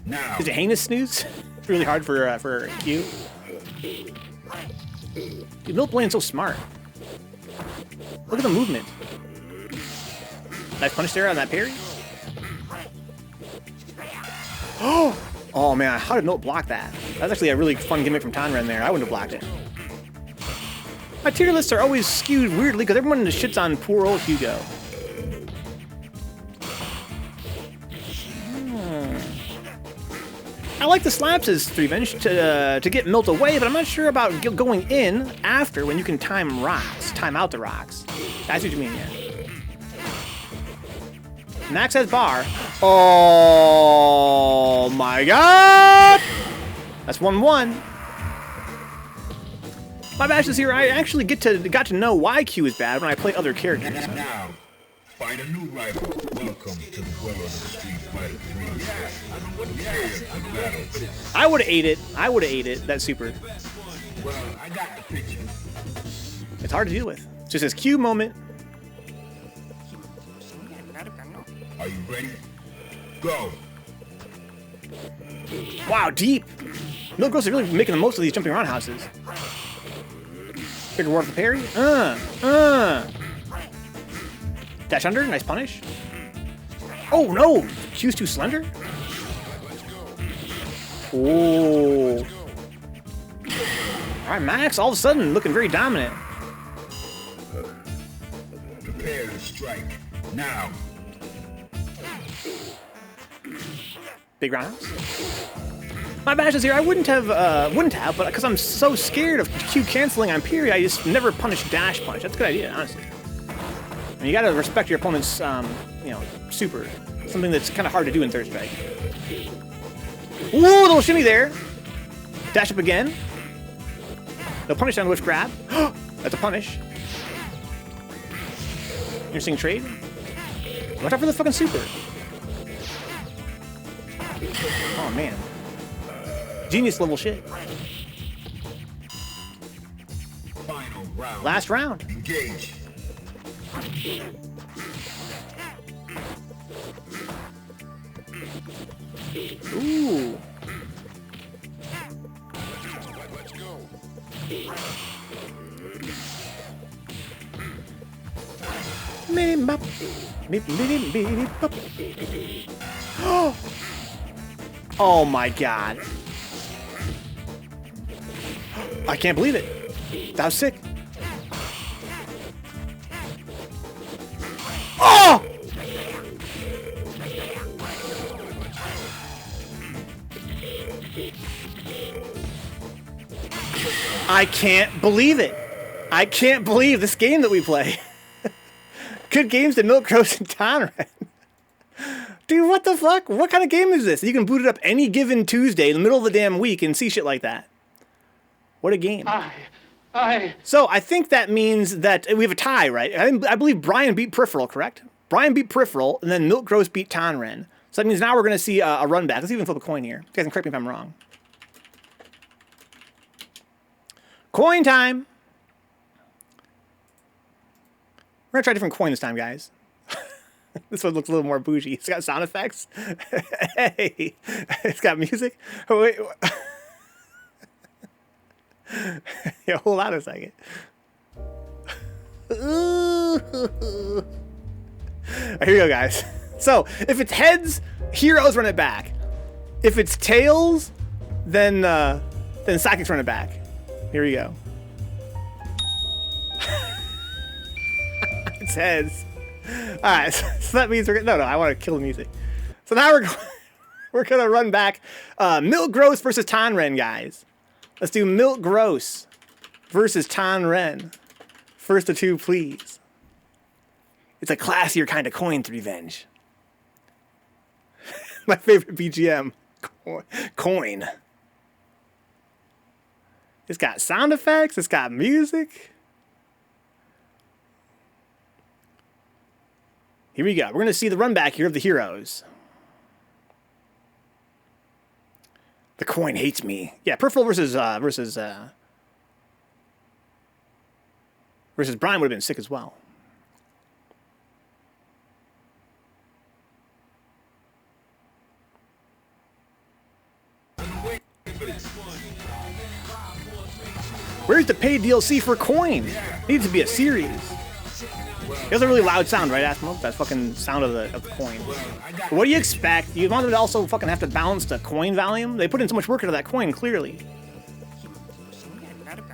Speaker 2: Now.
Speaker 1: Is it heinous snooze? Really hard for Q. Dude, Milt Blaine's so smart. Look at the movement. Nice punish there on that parry. Oh man, how did Milt block that? That's actually a really fun gimmick from Tonren there. I wouldn't have blocked it. My tier lists are always skewed weirdly because everyone just shits on poor old Hugo. I like the slaps as Threevenge to get Milt away, but I'm not sure about going in after when you can time rocks. Time out the rocks. That's what you mean, yeah. Max has bar. Oh my god! That's 1-1. My badge is here. I actually got to know why Q is bad when I play other characters.
Speaker 2: Now, find a new rival. Welcome to the world of the Street Fighter 3.
Speaker 1: I would have ate it. I would have ate it. That super.
Speaker 2: Well, I got the picture.
Speaker 1: It's hard to deal with. It's just this Q moment.
Speaker 2: Are you ready? Go.
Speaker 1: Wow, deep. Milt Gross is really making the most of these jumping roundhouses. Big reward for the parry. Dash under, nice punish. Oh no, Q's too slender. Oh. All right, Max, all of a sudden looking very dominant.
Speaker 2: Prepare to strike now.
Speaker 1: Big roundhouse. My badge is here. I wouldn't have, but because I'm so scared of Q canceling on parry, I just never punish dash punch. That's a good idea, honestly. I mean, you gotta respect your opponent's, super. Something that's kind of hard to do in third strike. Ooh, little shimmy there. Dash up again. No punish on whiff grab. That's a punish. Interesting trade. Watch out for the fucking super. Oh man. Genius level shit.
Speaker 2: Final round.
Speaker 1: Last round.
Speaker 2: Engage.
Speaker 1: Ooh. Oh my god. I can't believe it. That was sick. Oh! I can't believe it. I can't believe this game that we play. Good games to Milt Gross and Tonren. Dude, what the fuck? What kind of game is this? You can boot it up any given Tuesday in the middle of the damn week and see shit like that. What a game. So I think that means that we have a tie, right? I believe Brian beat Peripheral, correct? Brian beat Peripheral, and then Milt Gross beat Tonren. So that means now we're going to see a run back. Let's even flip a coin here. You guys can correct me if I'm wrong. Coin time! We're going to try a different coin this time, guys. This one looks a little more bougie. It's got sound effects. Hey! It's got music. Oh, wait. Yeah, hold on a second. Here we go, guys. So, if it's heads, heroes run it back. If it's tails, then sidekicks run it back. Here we go. It's heads. All right, so that means we're gonna, no, I want to kill the music. So now we're gonna run back. Milt Gross versus Tonren, guys. Let's do Milt Gross versus Tonren. First of two, please. It's a classier kind of coin, Threevenge. My favorite BGM. Coin. It's got sound effects. It's got music. Here we go. We're going to see the run back here of the heroes. The coin hates me. Yeah, peripheral versus Brian would have been sick as well. Where's the paid DLC for coin? It needs to be a series. It has a really loud sound, right, assmilf? That fucking sound of the coin. But what do you expect? You want them to also fucking have to balance the coin volume? They put in so much work into that coin, clearly.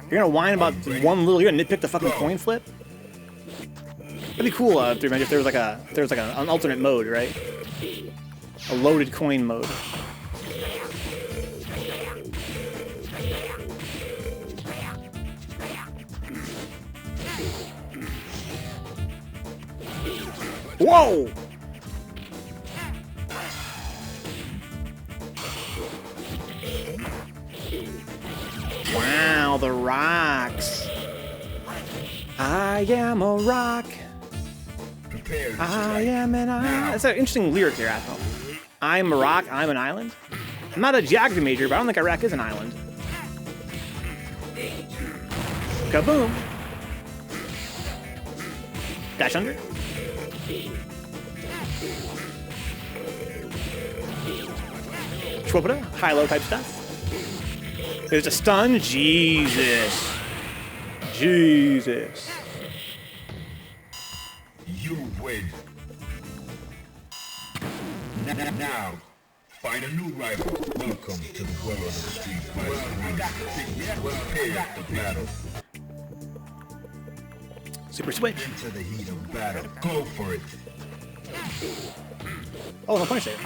Speaker 1: You're gonna whine about one little. You're gonna nitpick the fucking coin flip. That'd be cool, Threevenge, if there was like an alternate mode, right? A loaded coin mode. Whoa! Wow, the rocks. I am a rock. I am an island. That's an interesting lyric here, assmilf. I'm a rock, I'm an island. I'm not a geography major, but I don't think Iraq is an island. Kaboom. Dash under. Schwabada, high-low type stuff. There's a stun. Jesus. Jesus.
Speaker 2: You win. Now, find a new rival. Welcome to the world of the street fighter. Prepare for battle.
Speaker 1: Super switch.
Speaker 2: Into the heat of battle. Go for it.
Speaker 1: Oh, no punish there.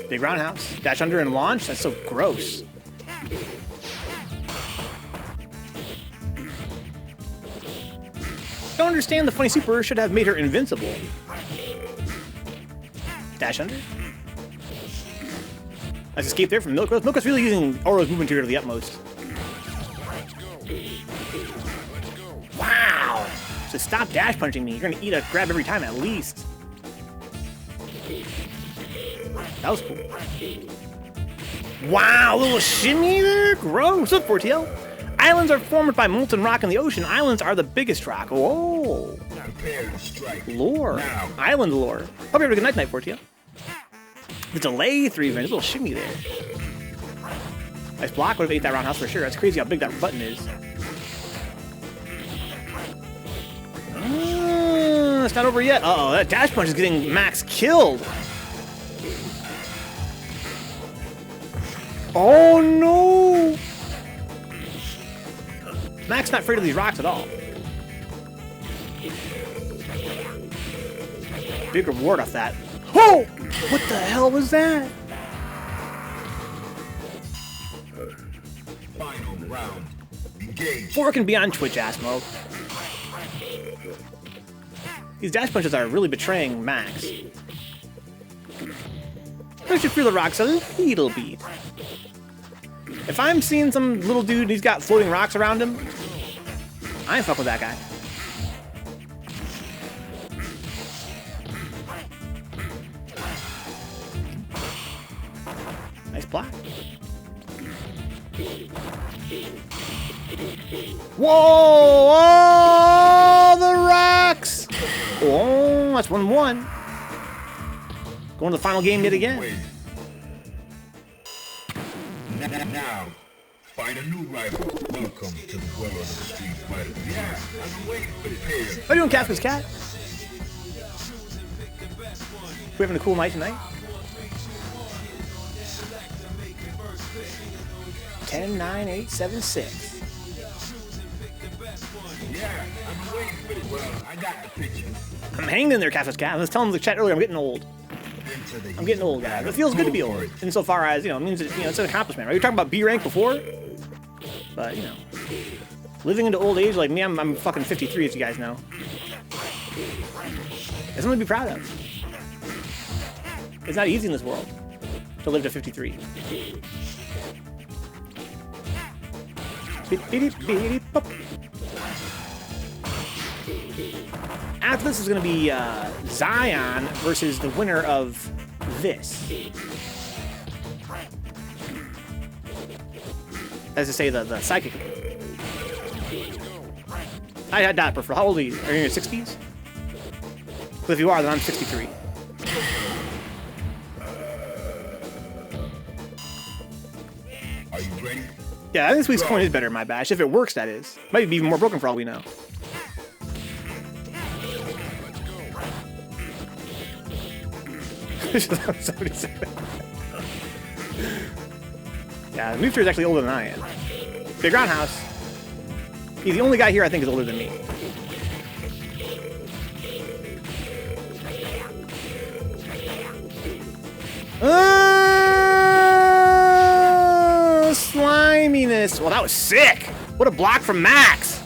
Speaker 1: Big roundhouse. Dash under and launch? That's so gross. Don't understand the funny super should have made her invincible. Dash under. Nice escape there from Milt Gross. Milt Gross really using Oro's movement here to the utmost. Wow! So stop dash punching me. You're gonna eat a grab every time at least. That was cool. Wow, a little shimmy there. Gross. What's up, 4TL? Islands are formed by molten rock in the ocean. Islands are the biggest rock. Whoa. Lore. Island lore. Hope you have a good night, 4TL. The delay, Threevenge. A little shimmy there. Nice block. Would have ate that roundhouse for sure. That's crazy how big that button is. It's not over yet. Uh-oh, that dash punch is getting Max killed. Oh no! Max not afraid of these rocks at all. Big reward off that. Oh! What the hell was that?
Speaker 2: Final round. Engage.
Speaker 1: Fork and beyond Twitch, assmilf. These dash punches are really betraying Max. I should feel the rocks a little bit. If I'm seeing some little dude and he's got floating rocks around him, I ain't fuck with that guy. Nice block. Whoa! Oh, the rocks! Oh, that's 1-1. Going to the final game yet again.
Speaker 2: Now, find a new rival. Welcome to the world of the street fighter. Yeah, I've been waiting for this.
Speaker 1: How are you doing, Casper's Cat? We having a cool night tonight? 10, 9, 8, 7, 6.
Speaker 2: Yeah, I've been waiting for this. Well, I got the picture.
Speaker 1: I'm hanging in there, Casper's Cat. I was telling the chat earlier, I'm getting old. I'm getting old, guys. It feels good to be old. Insofar as, you know, it means, it means it's an accomplishment, right? We were talking about B rank before, but, you know. Living into old age like me, I'm fucking 53, as you guys know. It's something to be proud of. It's not easy in this world to live to 53. After this is going to be Zion versus the winner of this. As to say, the psychic. I had that peripheral. How old are you? Are you in your 60s? But if you are, then I'm 63.
Speaker 2: Are you ready?
Speaker 1: Yeah, I think this week's coin is better in my bash. If it works, that is. Might be even more broken for all we know. Somebody said that. Yeah, Mewtwo is actually older than I am. Big Roundhouse. He's the only guy here I think is older than me. Sliminess. Well, that was sick. What a block from Max.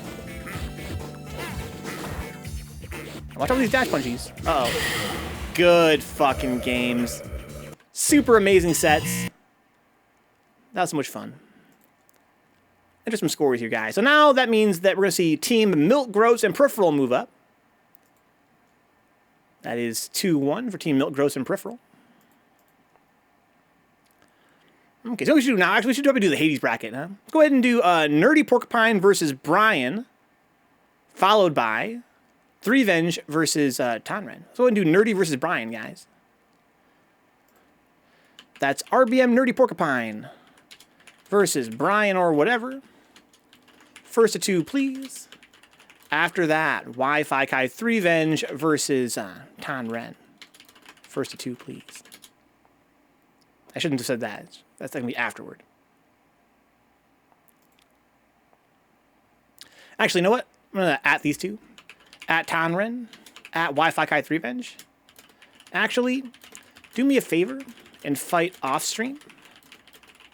Speaker 1: Watch all these dash punchies. Uh-oh. Good fucking games. Super amazing sets. That was so much fun. Enter some scores here, guys. So now that means that we're going to see Team Milt Gross and Peripheral move up. That is 2-1 for Team Milt Gross and Peripheral. Okay, so what we should do now, actually, we should probably do the Hades bracket, huh? Let's go ahead and do NerdyPorcupine versus Brian, followed by Threevenge versus Tonren. So we'll go ahead and do Nerdy versus Brian, guys. That's RBM.NerdyPorcupine versus brianorwhatever. First to two, please. After that, Wi-Fi Kai Threevenge versus Tonren. First to two, please. I shouldn't have said that. That's going to be afterward. Actually, you know what? I'm going to at these two. At Tonren. At Wi-Fi Kai Threevenge. Actually, do me a favor and fight off stream.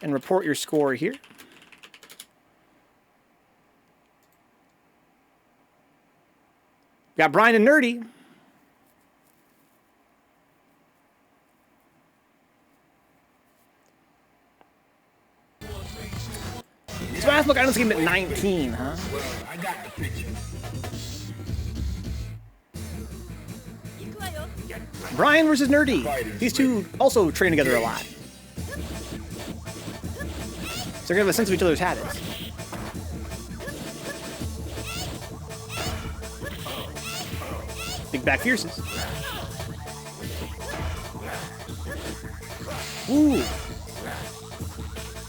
Speaker 1: And report your score here. Got Brian and Nerdy. So I look, I don't see him at 19, huh?
Speaker 2: Well, I got the picture.
Speaker 1: Brian versus Nerdy. These two also train together a lot. So they're gonna have a sense of each other's habits. Big back fierces. Ooh.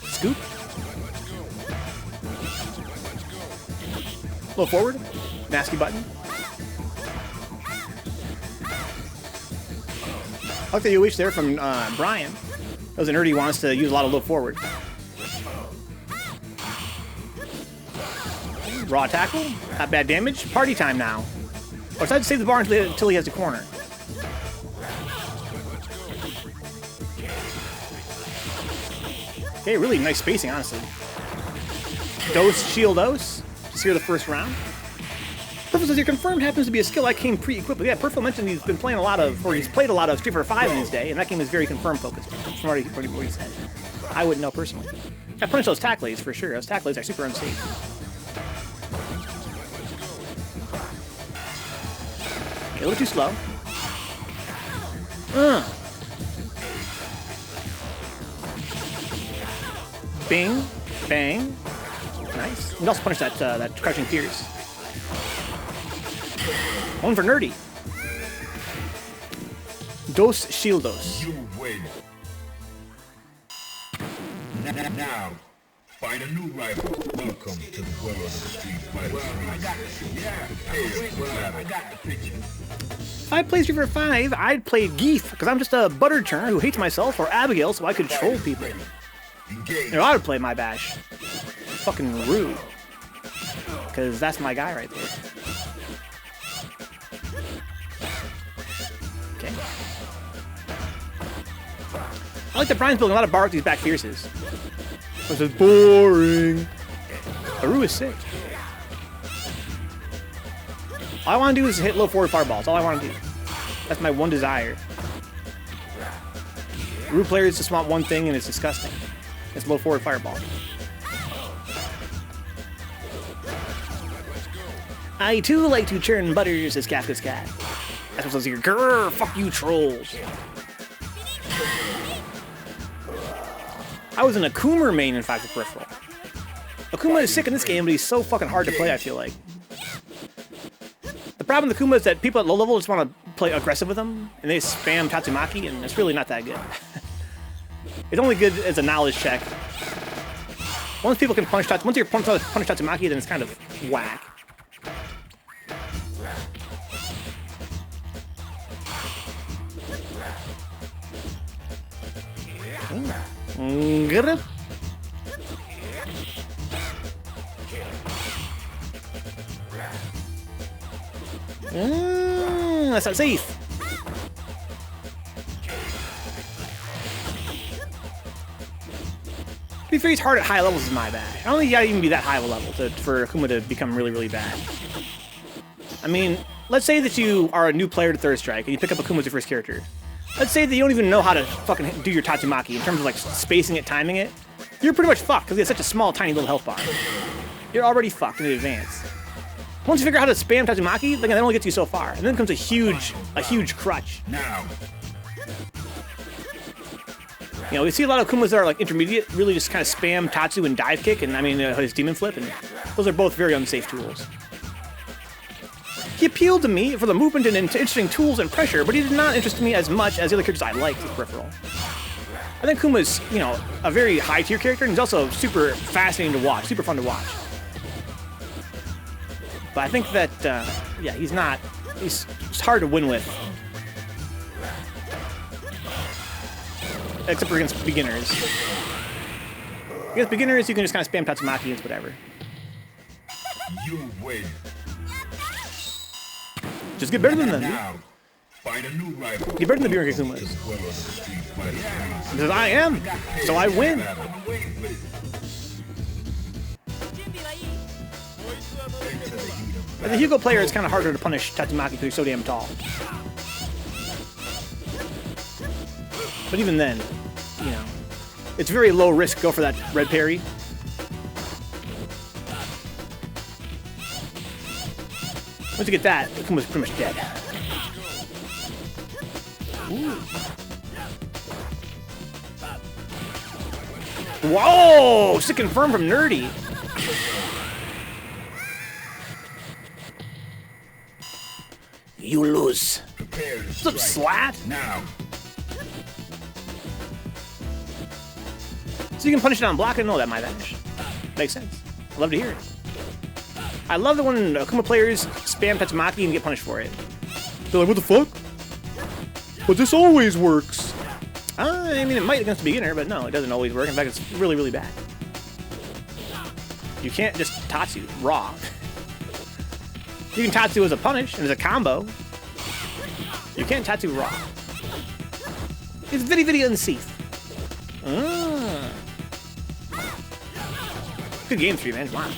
Speaker 1: Scoop. A little forward. Nasty button. I like the UH there from Brian. That was a Nerdy wants to use a lot of low forward. Raw tackle. Not bad damage. Party time now. Or it's time to save the bar until he has the corner. Okay, really nice spacing, honestly. Dose, shield dose. Just here the first round. Peripheral says, your confirmed happens to be a skill I came pre-equipped with. Yeah, Peripheral mentioned he's been playing a lot of, or he's played a lot of Street Fighter 5 in his day, and that game is very confirmed focused, from what he said. I wouldn't know personally. I punish those tackles for sure. Those tackles are super unsafe. Okay, a little too slow. Bing, bang. Nice. You can also punish that crushing fierce. One for Nerdy. Dos shieldos.
Speaker 2: You win. Now, find a new rival. Welcome to the world of the Street Fighter. Well, I got the picture.
Speaker 1: If I played Street Fighter 5, I'd play Geef, because I'm just a butter churner who hates myself, or Abigail, so I could troll people. You know, I would play my bash. Fucking rude. Because that's my guy right there. Okay. I like that Brian's building a lot of bar with these back fierces. This is boring. Haru is sick. All I want to do is hit low forward fireballs. All I want to do. That's my one desire. Root players just want one thing, and it's disgusting. It's low forward fireball. I too like to churn butters, says Kafka's cat. That's what's here. Grrr, fuck you trolls. I was an Akuma main in 5 peripheral. Akuma is sick in this game, but he's so fucking hard to play, I feel like. The problem with Akuma is that people at low level just want to play aggressive with him, and they spam Tatsumaki, and it's really not that good. It's only good as a knowledge check. Once people can punish Tatsumaki, once you're punish Tatsumaki, then it's kind of whack. Good. That's not safe. To be fair, he's hard at high levels is my bad. I don't think you gotta even be that high of a level for Akuma to become really, really bad. I mean, let's say that you are a new player to Third Strike and you pick up Akuma as your first character. Let's say that you don't even know how to fucking do your Tatsumaki in terms of like spacing it, timing it. You're pretty much fucked because he has such a small, tiny little health bar. You're already fucked in advance. Once you figure out how to spam Tatsumaki, then that only gets you so far, and then comes a huge crutch.
Speaker 2: Now.
Speaker 1: You know, we see a lot of Akumas that are like intermediate, really just kind of spam Tatsu and dive kick, and I mean his demon flip, and those are both very unsafe tools. He appealed to me for the movement and interesting tools and pressure, but he did not interest me as much as the other characters I liked with Peripheral. I think Kuma's, you know, a very high tier character, and he's also super fascinating to watch, super fun to watch. But I think that, yeah, he's hard to win with. Except for against beginners. Against beginners, you can just kind of spam Tatsumaki and whatever.
Speaker 2: You win.
Speaker 1: Just get better than them,
Speaker 2: Now, find a new rival.
Speaker 1: Get better than the Kumas. Because I am, so I win. As a Hugo player, it's kind of harder to punish Tatsumaki because he's so damn tall. But even then, you know, it's very low risk. Go for that red parry. Once you get that, Akuma's pretty much dead. Ooh. Whoa! Sick and firm from Nerdy. You lose. What's up, Slat?
Speaker 2: Now.
Speaker 1: So you can punish it on block and know that might vanish. Makes sense. I'd love to hear it. I love that when Akuma players spam Tatsumaki and get punished for it. They're like, what the fuck? But this always works. I mean, it might against a beginner, but no, it doesn't always work. In fact, it's really, really bad. You can't just Tatsu raw. You can Tatsu as a punish and as a combo. You can't Tatsu raw. It's very unsafe. Good game, Threevenge. Wow.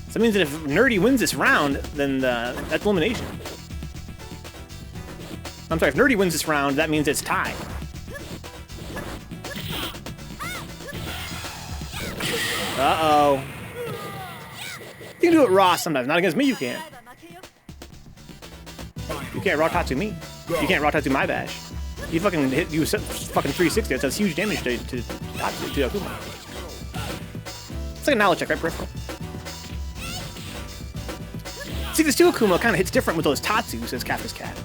Speaker 1: So that means that if Nerdy wins this round, then that's elimination. I'm sorry, if Nerdy wins this round, that means it's tied. Uh-oh. You can do it raw sometimes. Not against me, you can't. You can't raw Tatsu me. You can't raw Tatsu my bash. You fucking hit you fucking 360. That does huge damage to Tatsu, to Akuma. It's like a knowledge check, right? Peripheral. See, this 2 Akuma kind of hits different with those Tatsu, says Kafka's cat.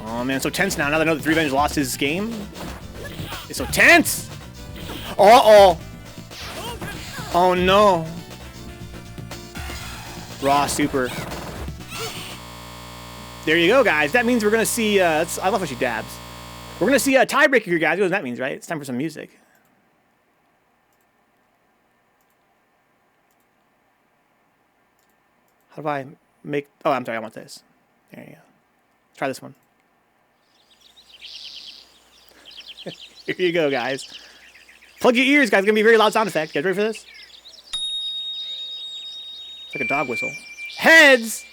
Speaker 1: Oh man, it's so tense now. Now that I know that Threevenge lost his game. It's so tense! Uh-oh! Oh no! Raw super. There you go, guys. That means we're gonna see, I love how she dabs. We're gonna see a tiebreaker here, guys. You know what that means, right? It's time for some music. How do I make... Oh, I'm sorry, I want this. There you go. Try this one. Here you go, guys. Plug your ears, guys. It's gonna be a very loud sound effect. You guys ready for this? It's like a dog whistle. Heads!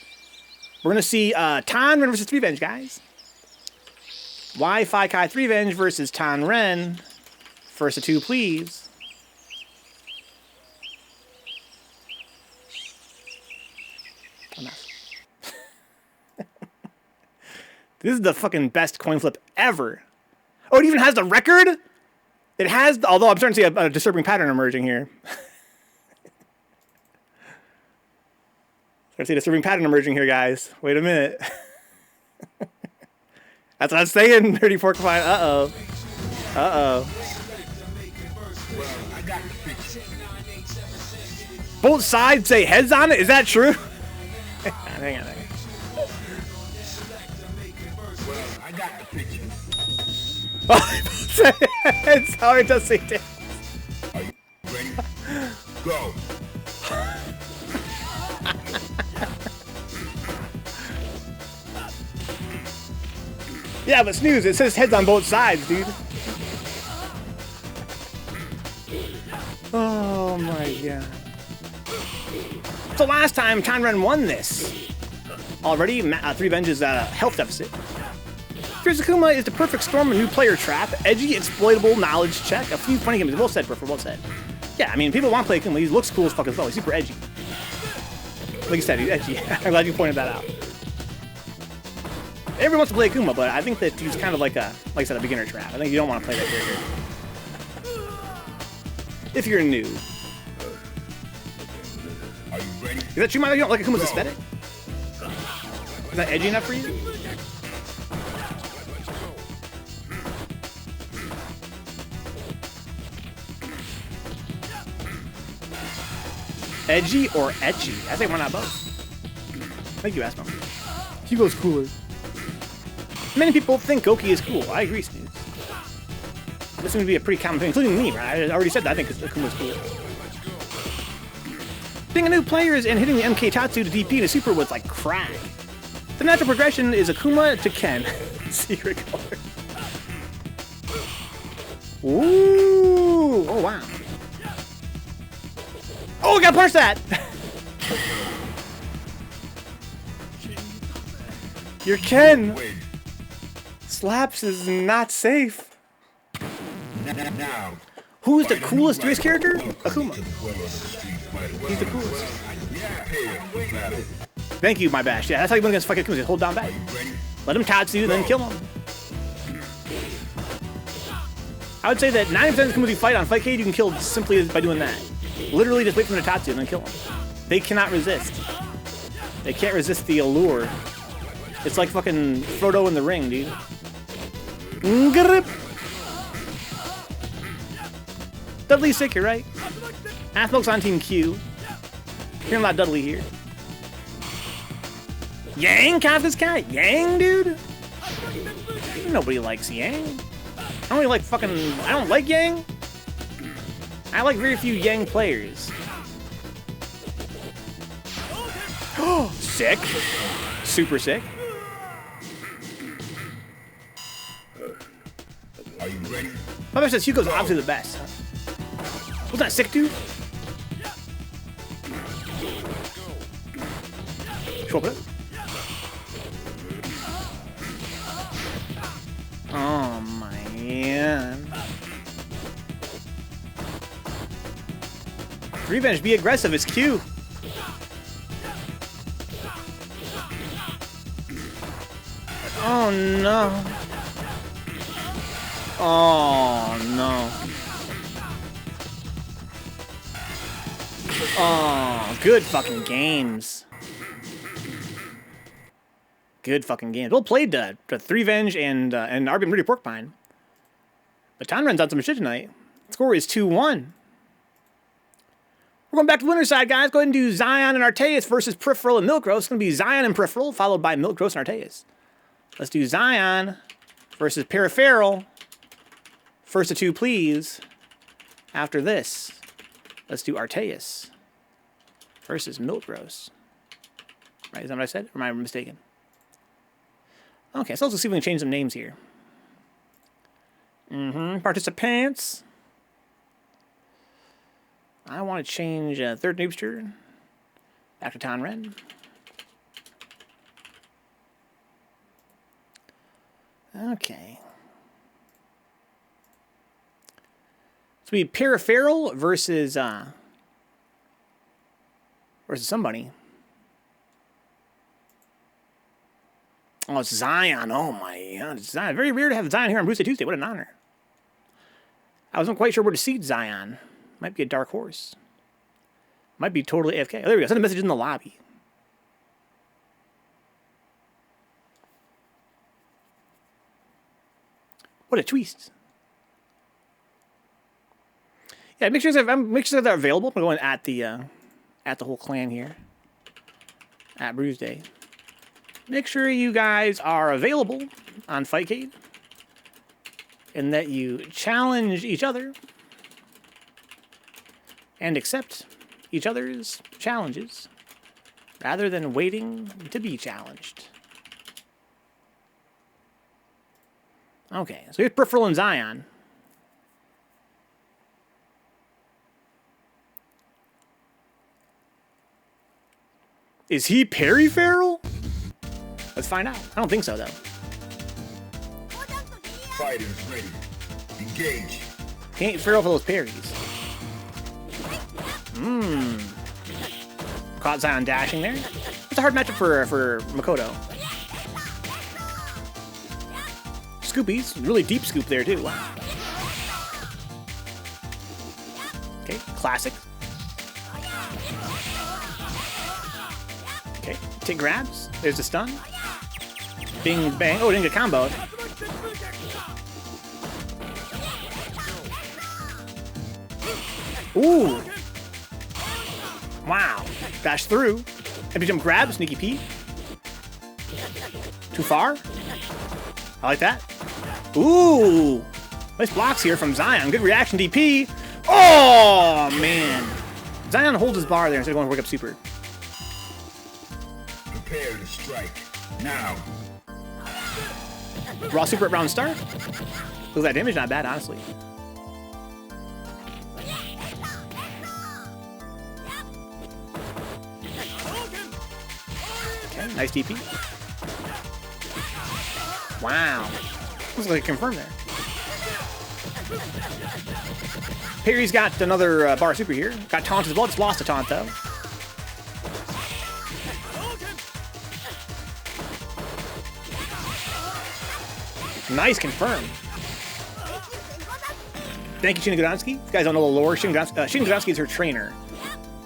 Speaker 1: We're gonna see Tonren versus Threevenge, guys. WiFi Kai Threevenge versus Tonren. First of two, please. Oh, no. This is the fucking best coin flip ever. Oh, it even has the record? It has, although I'm starting to see a disturbing pattern emerging here. I see a disturbing pattern emerging here, guys. Wait a minute. That's what I'm saying, NerdyPorcupine. Uh-oh. Uh-oh. Both sides say heads on it? Is that true? Hang on.
Speaker 2: I got the picture.
Speaker 1: Oh, heads. How it does say tails.
Speaker 2: Are you ready? Go.
Speaker 1: Yeah, but snooze, it says heads on both sides, dude. Oh my god. So last time, Tonren won this. Already, Threevenge's health deficit. Fierce Akuma is the perfect storm of new player trap, edgy, exploitable knowledge check, a few funny games. Well said, Peripheral, well said. Yeah, I mean, people want to play Akuma. He looks cool as fuck as well. He's super edgy. Like you said, he's edgy. I'm glad you pointed that out. Everyone wants to play Akuma, but I think that he's kind of like I said, a beginner trap. I think you don't want to play that character. If you're new.
Speaker 2: Are you ready?
Speaker 1: Is that true, Mike? You don't like Akuma's aesthetic? Is that edgy enough for you? Edgy or etchy? I say why not both? Thank you, Asmo. Hugo's cooler. Many people think Goki is cool. I agree, Snooze. This seems to be a pretty common thing, including me, right? I already said that. I think Akuma's cool. Being a new player and hitting the MK Tatsu to DP to Super was like crack. The natural progression is Akuma to Ken. Secret color. Ooh! Oh, wow. Oh, I gotta punch that! Your Ken! Slaps is not safe.
Speaker 2: Now,
Speaker 1: Who's the coolest race character? Akuma. He's the coolest. Thank you, my bash. Yeah, that's how you win against fucking Akuma. Just hold down back. Let him Tatsu, then kill him. I would say that 90% of the Akumas you fight on Fightcade, you can kill simply by doing that. Literally just wait for them to Tatsu and then kill them. They cannot resist. They can't resist the allure. It's like fucking Frodo in the ring, dude. Dudley's sick, you're right. Athmilk's on Team Q. Hearing a lot of Dudley here. Yang? Kafka's cat? Yang, dude? Nobody likes Yang. I don't really like fucking... I don't like Yang. I like very few Yang players. Oh, sick. Super sick.
Speaker 2: Are you ready?
Speaker 1: My best says Hugo's obviously the best. Wasn't that sick, dude? Show up it. Oh, man. Threevenge, be aggressive. It's Q. Oh, no. Oh, no. Oh, good fucking games. Good fucking games. Well played to Threevenge and RBM.NerdyPorcupine. But Tonren's on some shit tonight. The score is 2-1. We're going back to the winner's side, guys. Go ahead and do Zion and Artayes versus Peripheral and Milt Gross. It's going to be Zion and Peripheral, followed by Milt Gross and Artayes. Let's do Zion versus Peripheral. First of two, please. After this, let's do Artayes versus Milt Gross. Right, is that what I said? Or am I mistaken? Okay, so let's see if we can change some names here. Participants. I want to change third noobster back to Tonren. Okay. So we peripheral versus somebody. Oh, it's Zion. Oh my god, it's Zion. Very rare to have Zion here on Bruise-day Tuesday. What an honor. I wasn't quite sure where to seed Zion. Might be a dark horse. Might be totally AFK. Oh, there we go. Send a message in the lobby. What a twist. Yeah, make sure they're available. I'm going at the whole clan here. At Bruise-day. Make sure you guys are available on Fightcade. And that you challenge each other. And accept each other's challenges. Rather than waiting to be challenged. Okay, so here's Peripheral and Zion. Is he peripheral? Let's find out. I don't think so, though.
Speaker 2: Fighters ready. Engage.
Speaker 1: He ain't feral for those parries. Caught Zion dashing there. It's a hard matchup for Makoto. Scoopies. Really deep scoop there, too. Wow. Okay, classic. Okay, take grabs. There's the stun. Bing, bang. Oh, didn't get comboed. Ooh. Wow. Dash through. Empty jump grab. Sneaky Pete. Too far. I like that. Ooh. Nice blocks here from Zion. Good reaction DP. Oh, man. Zion holds his bar there instead of going to work up super.
Speaker 2: Prepare to strike. Now.
Speaker 1: Raw super at round start. Looks that damage not bad, honestly. Okay, nice DP. Wow. Looks like a confirm there. Perry's got another bar super here. Got taunt as well. Just lost a taunt though. Nice confirm. Thank you, Shiniguransky. You guys don't know the lore. Shiniguransky is her trainer.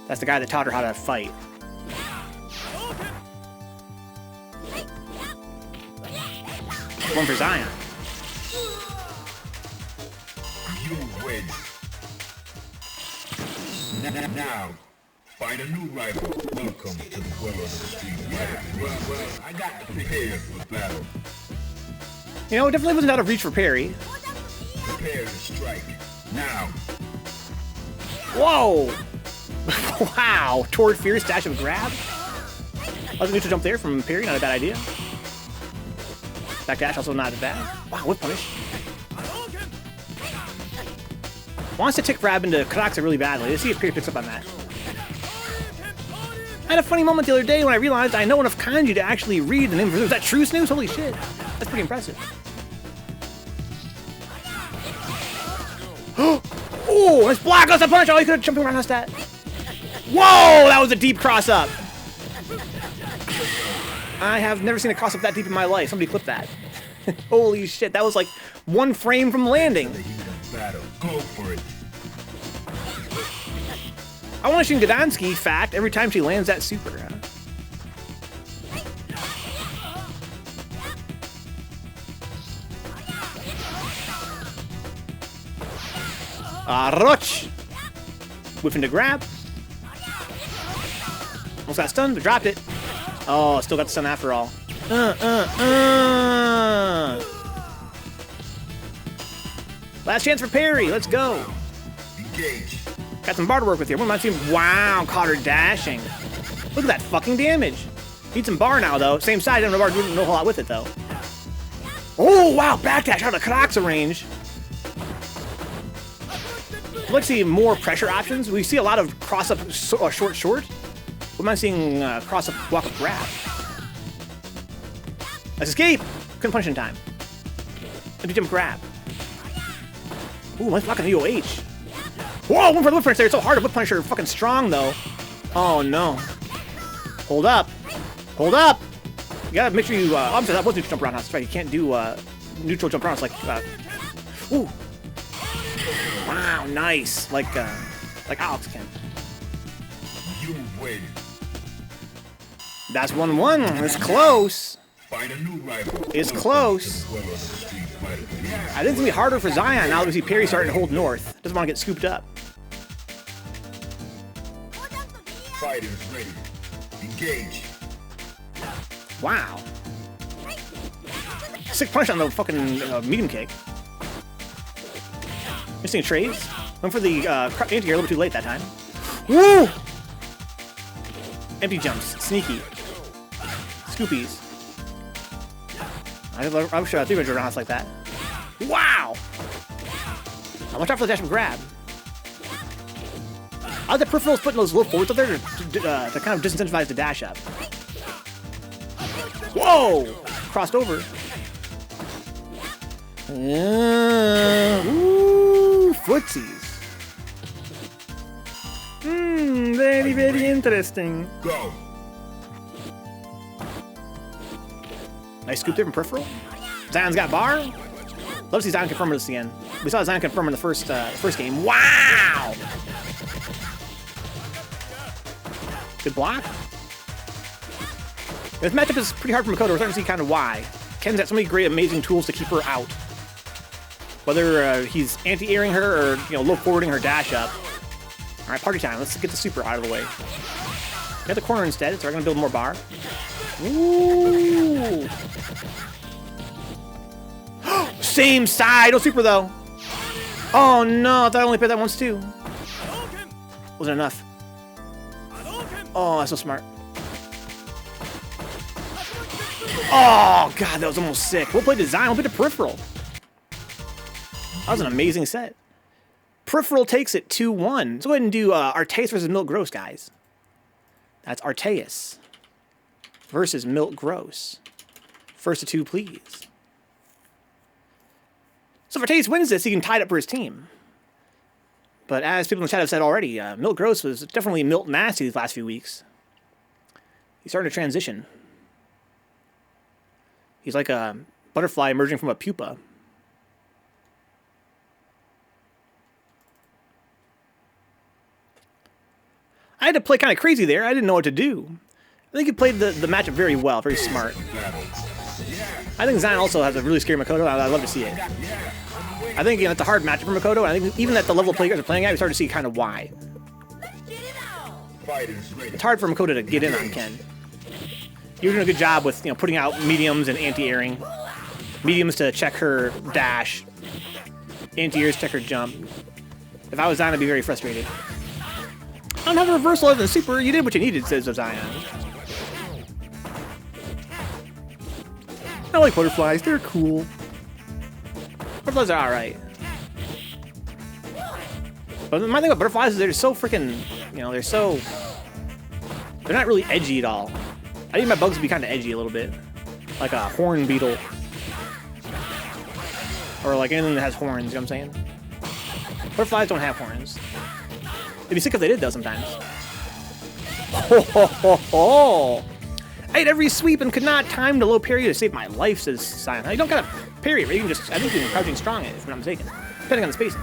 Speaker 1: That's the guy that taught her how to fight. One for Zion.
Speaker 2: You win. Now, find a new rival. Welcome to the world of the street. Well, I got prepared for battle.
Speaker 1: You know, it definitely wasn't out of reach for Perry.
Speaker 2: Prepare to strike. Now.
Speaker 1: Whoa! Wow! Toward Fierce dash of grab. I was a neutral jump there from Perry, not a bad idea. Back dash also not bad. Wow, whip punish. Wants to tick grab into Karaksa really badly. Let's see if Perry picks up on that. I had a funny moment the other day when I realized I know enough kanji to actually read the name of it. Is that true, Snooze? Holy shit. That's pretty impressive. Oh, nice block! That's a punch! Oh, he could have jumped around us that. Whoa! That was a deep cross up. I have never seen a cross up that deep in my life. Somebody clip that. Holy shit, that was like one frame from landing.
Speaker 2: Go for it.
Speaker 1: I want to shoot Gdansky, fact, every time she lands that super. Roch! Whiffing to grab. Almost got stunned, but dropped it. Oh, still got the stun after all. Last chance for Perry. Let's go.
Speaker 2: Engage.
Speaker 1: Got some bar to work with here. One might seem. Wow, caught her dashing. Look at that fucking damage. Need some bar now, though. Same side, didn't know a whole lot with it, though. Oh, wow, backdash out of Karaksa range. I'd like to see more pressure options. We see a lot of cross-up short. What am I seeing cross-up, walk-up, grab? Let's escape! Couldn't punch in time. Empty jump grab. Ooh, nice block on the EOH. Whoa, one for the whip punch there. It's so hard to whip punch her. Fucking strong, though. Oh, no. Hold up. Hold up! You gotta make sure you, I'm sorry, that was neutral jump roundhouse. That's right, you can't do, neutral jump roundhouse like, ooh. Wow, nice. Like Alex can.
Speaker 2: You win.
Speaker 1: That's 1-1. It's close.
Speaker 2: Find a new rival.
Speaker 1: It's close. I think it's gonna be harder for Zion now that we see Perry starting to hold north. Doesn't want to get scooped up.
Speaker 2: Fighters ready. Engage.
Speaker 1: Wow. Sick punch on the fucking medium kick. Missing trades. Went for the anti-air a little bit too late that time. Woo! Empty jumps. Sneaky. Scoopies. I wish Threevenge would roundhouse like that. Wow! Watch out for the dash and grab. I like the peripherals putting those low forwards up there to kind of disincentivize the dash up. Whoa! Crossed over. Ooh, footsies. Very, very interesting.
Speaker 2: Go.
Speaker 1: Nice scoop there from peripheral. Zion's got bar. Love to see Zion confirm this again. We saw Zion confirm in the first game. Wow! Good block. This matchup is pretty hard for Makoto. We're starting to see kind of why. Ken's got so many great, amazing tools to keep her out. Whether he's anti-airing her or low forwarding her dash up. All right, party time. Let's get the super out of the way. Get the corner instead, so we're gonna build more bar. Ooh! Same side. No super though. Oh no! I thought I only played that once too. Wasn't enough. Oh, that's so smart. Oh, God, that was almost sick. We'll play design. We'll play the peripheral. That was an amazing set. Peripheral takes it 2-1. Let's go ahead and do Artayes versus Milt Gross, guys. That's Artayes versus Milt Gross. First of two, please. So if Artayes wins this, he can tie it up for his team. But as people in the chat have said already, Milt Gross was definitely Milt Nasty these last few weeks. He's starting to transition. He's like a butterfly emerging from a pupa. I had to play kind of crazy there. I didn't know what to do. I think he played the matchup very well, very smart. I think Zion also has a really scary Makoto. I'd love to see it. I think it's a hard matchup for Makoto. I think even at the level of play you guys are playing at, we start to see kind of why. It's hard for Makoto to get in on Ken. You're doing a good job with putting out mediums and anti-airing. Mediums to check her dash. Anti-airs check her jump. If I was Zion, I'd be very frustrated. I don't have a reversal other than super. You did what you needed, says Zion. I like butterflies. They're cool. Butterflies are alright. But my thing about butterflies is they're so freaking, they're not really edgy at all. I need my bugs to be kind of edgy a little bit. Like a horn beetle. Or like anything that has horns, you know what I'm saying? Butterflies don't have horns. It'd be sick if they did, though, sometimes. Ho, ho, ho, ho. I ate every sweep and could not time the low parry to save my life, says Zion. You don't gotta parry, right? You can just, I think you can crouching strong it, if I'm not mistaken. Depending on the spacing.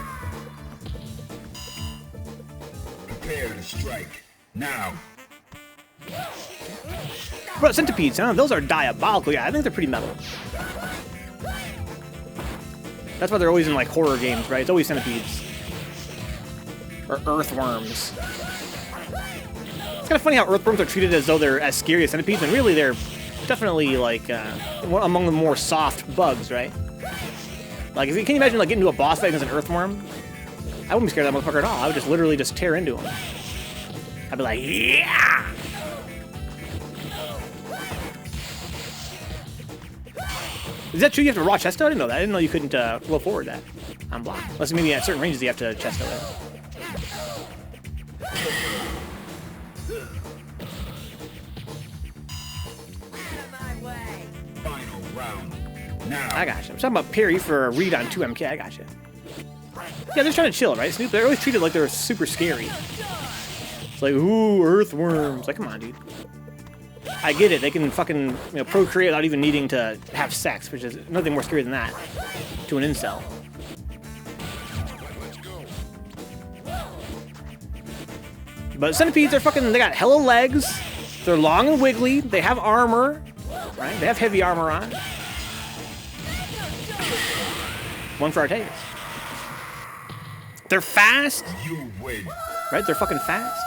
Speaker 2: Prepare to strike. Now.
Speaker 1: Bro, centipedes, huh? Those are diabolical. Yeah, I think they're pretty metal. That's why they're always in, like, horror games, right? It's always centipedes. Or earthworms. It's kind of funny how earthworms are treated as though they're as scary as centipedes, and really they're definitely, like, among the more soft bugs, right? Like, can you imagine, like, getting into a boss fight against an earthworm? I wouldn't be scared of that motherfucker at all. I would just literally just tear into him. I'd be like, yeah! Is that true? You have to raw chest out? I didn't know that. I didn't know you couldn't roll forward that on block. Unless maybe at certain ranges you have to chest out it. I got you. I'm talking about parry for a read on 2MK. I got you. Yeah, they're trying to chill, right? Snoop, they're always treated like they're super scary. It's like, ooh, earthworms. Like, come on, dude. I get it. They can fucking procreate without even needing to have sex, which is nothing more scary than that to an incel. But centipedes are fucking. They got hella legs. They're long and wiggly. They have armor, right? They have heavy armor on. One for Artayes. They're fast.
Speaker 2: You win.
Speaker 1: Right? They're fucking fast.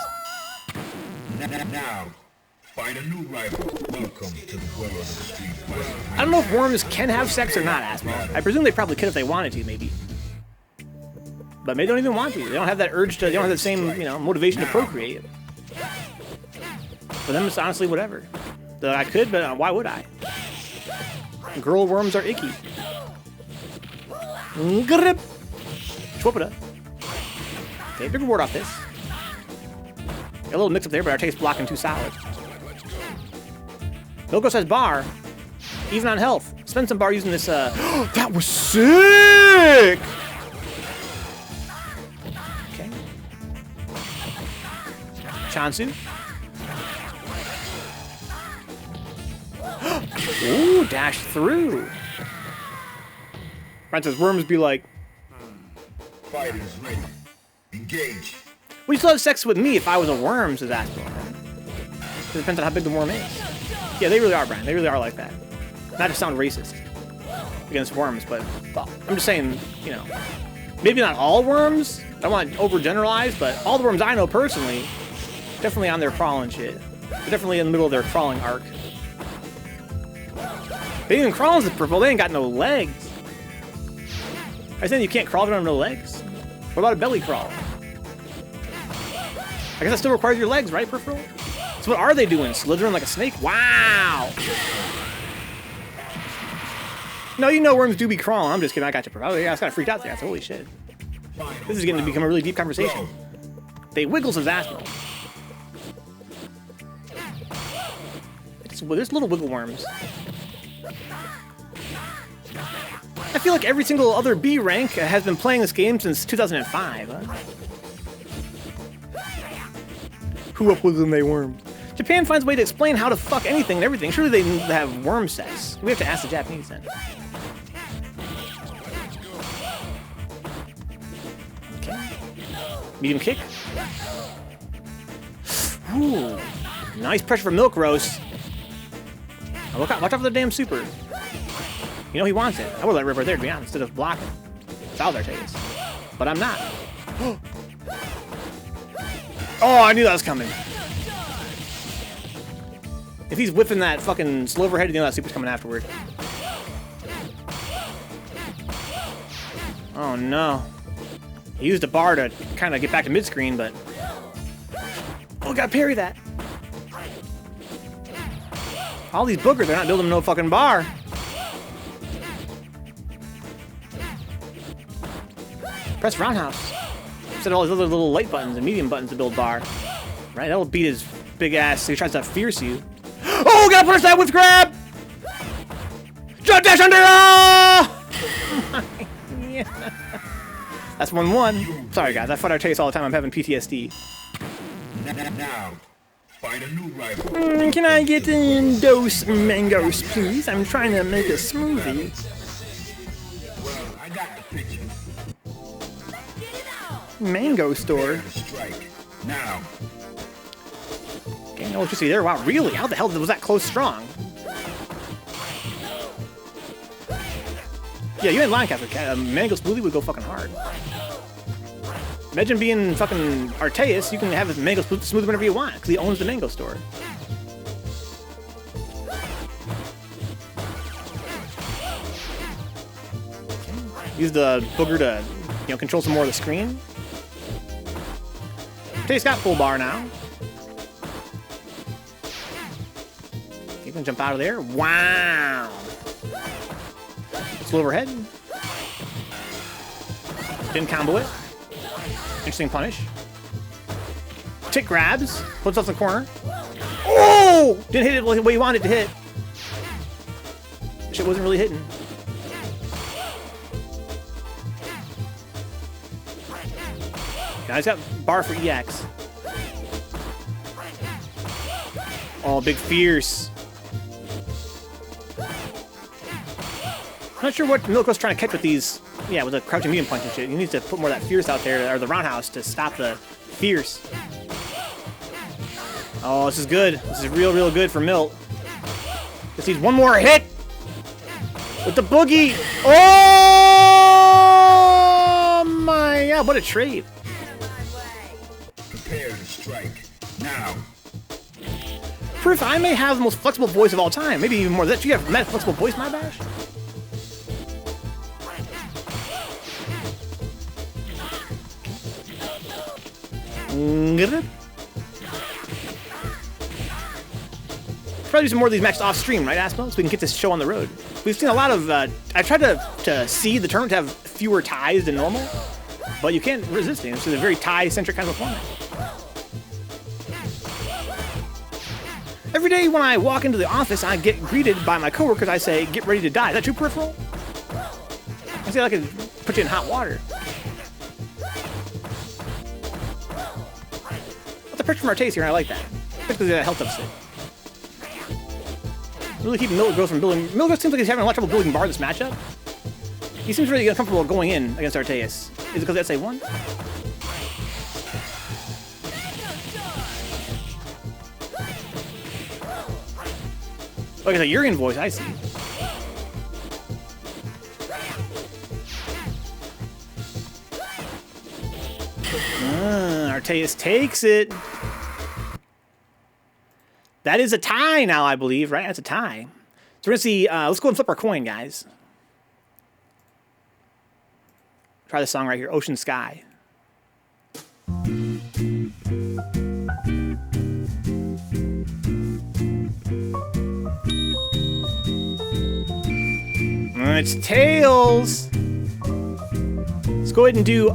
Speaker 2: Now, find a new rival. Welcome to the world of the street.
Speaker 1: I don't know if worms can have sex or not, assmilf. I presume they probably could if they wanted to, maybe. But maybe they don't even want to. They don't have that urge to. They don't have the same, motivation to procreate. For them, it's honestly whatever. I could, but why would I? Girl worms are icky. Schwuppada. Okay, big reward off this. Got a little mix up there, but Artayes blocking too solid. Milt Gross has bar. Even on health. Spend some bar using this, that was sick! Okay. Chansu. Ooh, dash through. Brian says, worms be like...
Speaker 2: Fighters ready. Engage.
Speaker 1: Would you still have sex with me if I was a worm, says Aspen? It depends on how big the worm is. Yeah, they really are, Brian. They really are like that. Not to sound racist against worms, but I'm just saying, maybe not all worms. I don't want to overgeneralize, but all the worms I know personally, definitely on their crawling shit. They're definitely in the middle of their crawling arc. They even crawl as the purple. They ain't got no legs. I said you can't crawl if you don't have no legs. What about a belly crawl? I guess that still requires your legs, right, peripheral? So what are they doing? Slithering like a snake? Wow! No, worms do be crawling. I'm just kidding. I got you, peripheral. I was kind of freaked out there. I said, holy shit. This is getting to become a really deep conversation. They wiggle his ass. There's little wiggle worms. I feel like every single other B rank has been playing this game since 2005. Huh? Who up wiggling they worms? Japan finds a way to explain how to fuck anything and everything. Surely they have worm sex. We have to ask the Japanese then. Okay. Medium kick. Ooh. Nice pressure from Milt Gross. Oh, watch out for the damn super. He wants it. I would let Ripper there, to be honest, instead of blocking. Foul Artayes. But I'm not. Oh, I knew that was coming. If he's whipping that fucking slow overhead, that super's coming afterward. Oh, no. He used a bar to kind of get back to mid-screen, but... Oh, gotta parry that. All these boogers, they're not building no fucking bar. Press roundhouse. Instead of all these other little light buttons and medium buttons to build bar. Right? That'll beat his big ass so he tries to fierce you. Oh, gotta punish that with grab! Jump dash under! Oh! Yeah. That's 1-1. Sorry, guys. I fight Artayes all the time. I'm having PTSD.
Speaker 2: Now, find a new rival.
Speaker 1: Can I get those mangoes, please? I'm trying to make a smoothie.
Speaker 2: Well, I got the picture.
Speaker 1: Mango store.
Speaker 2: Strike. Now.
Speaker 1: Okay, no electricity there. Wow, really? How the hell was that close strong? Yeah, you ain't lying, Catherine. Mango smoothie would go fucking hard. Imagine being fucking Artayes. You can have his mango smoothie whenever you want, because he owns the mango store. Okay. Use the booger to, control some more of the screen. Artayes got full bar now. You can jump out of there. Wow. Slow overhead. Didn't combo it. Interesting punish. Tick grabs. Puts off the corner. Oh! Didn't hit it the way you wanted it to hit. Shit wasn't really hitting. I just got bar for EX. Oh, big fierce. I'm not sure what Milt Gross trying to catch with these. Yeah, with the crouching medium punch and shit. He needs to put more of that fierce out there, or the roundhouse, to stop the fierce. Oh, this is good. This is real, real good for Milt. Just needs one more hit with the boogie. Oh my God! What a trade.
Speaker 2: Prepare to strike now.
Speaker 1: Proof, I may have the most flexible voice of all time. Maybe even more than that. You have mad flexible voice, my bash? Probably do some more of these matches off stream, right, Asmo? So we can get this show on the road. We've seen a lot of. I tried to see the tournament to have fewer ties than normal, but you can't resist it. It's a very tie-centric kind of format. Every day when I walk into the office, I get greeted by my coworkers. I say, "Get ready to die." Is that true, peripheral? I say I could put you in hot water. What's the picture from Artayes here? I like that. Particularly that health deficit. Really keep Milt Gross from building. Milt Gross seems like he's having a lot of trouble building bar this matchup. He seems really uncomfortable going in against Artayes. Is it because that's SA1? Oh, it's a Urian voice, I see. Artayes takes it. That is a tie now, I believe, right? That's a tie. So we're gonna see, let's go and flip our coin, guys. Try this song right here, Ocean Sky. It's tails. Let's go ahead and do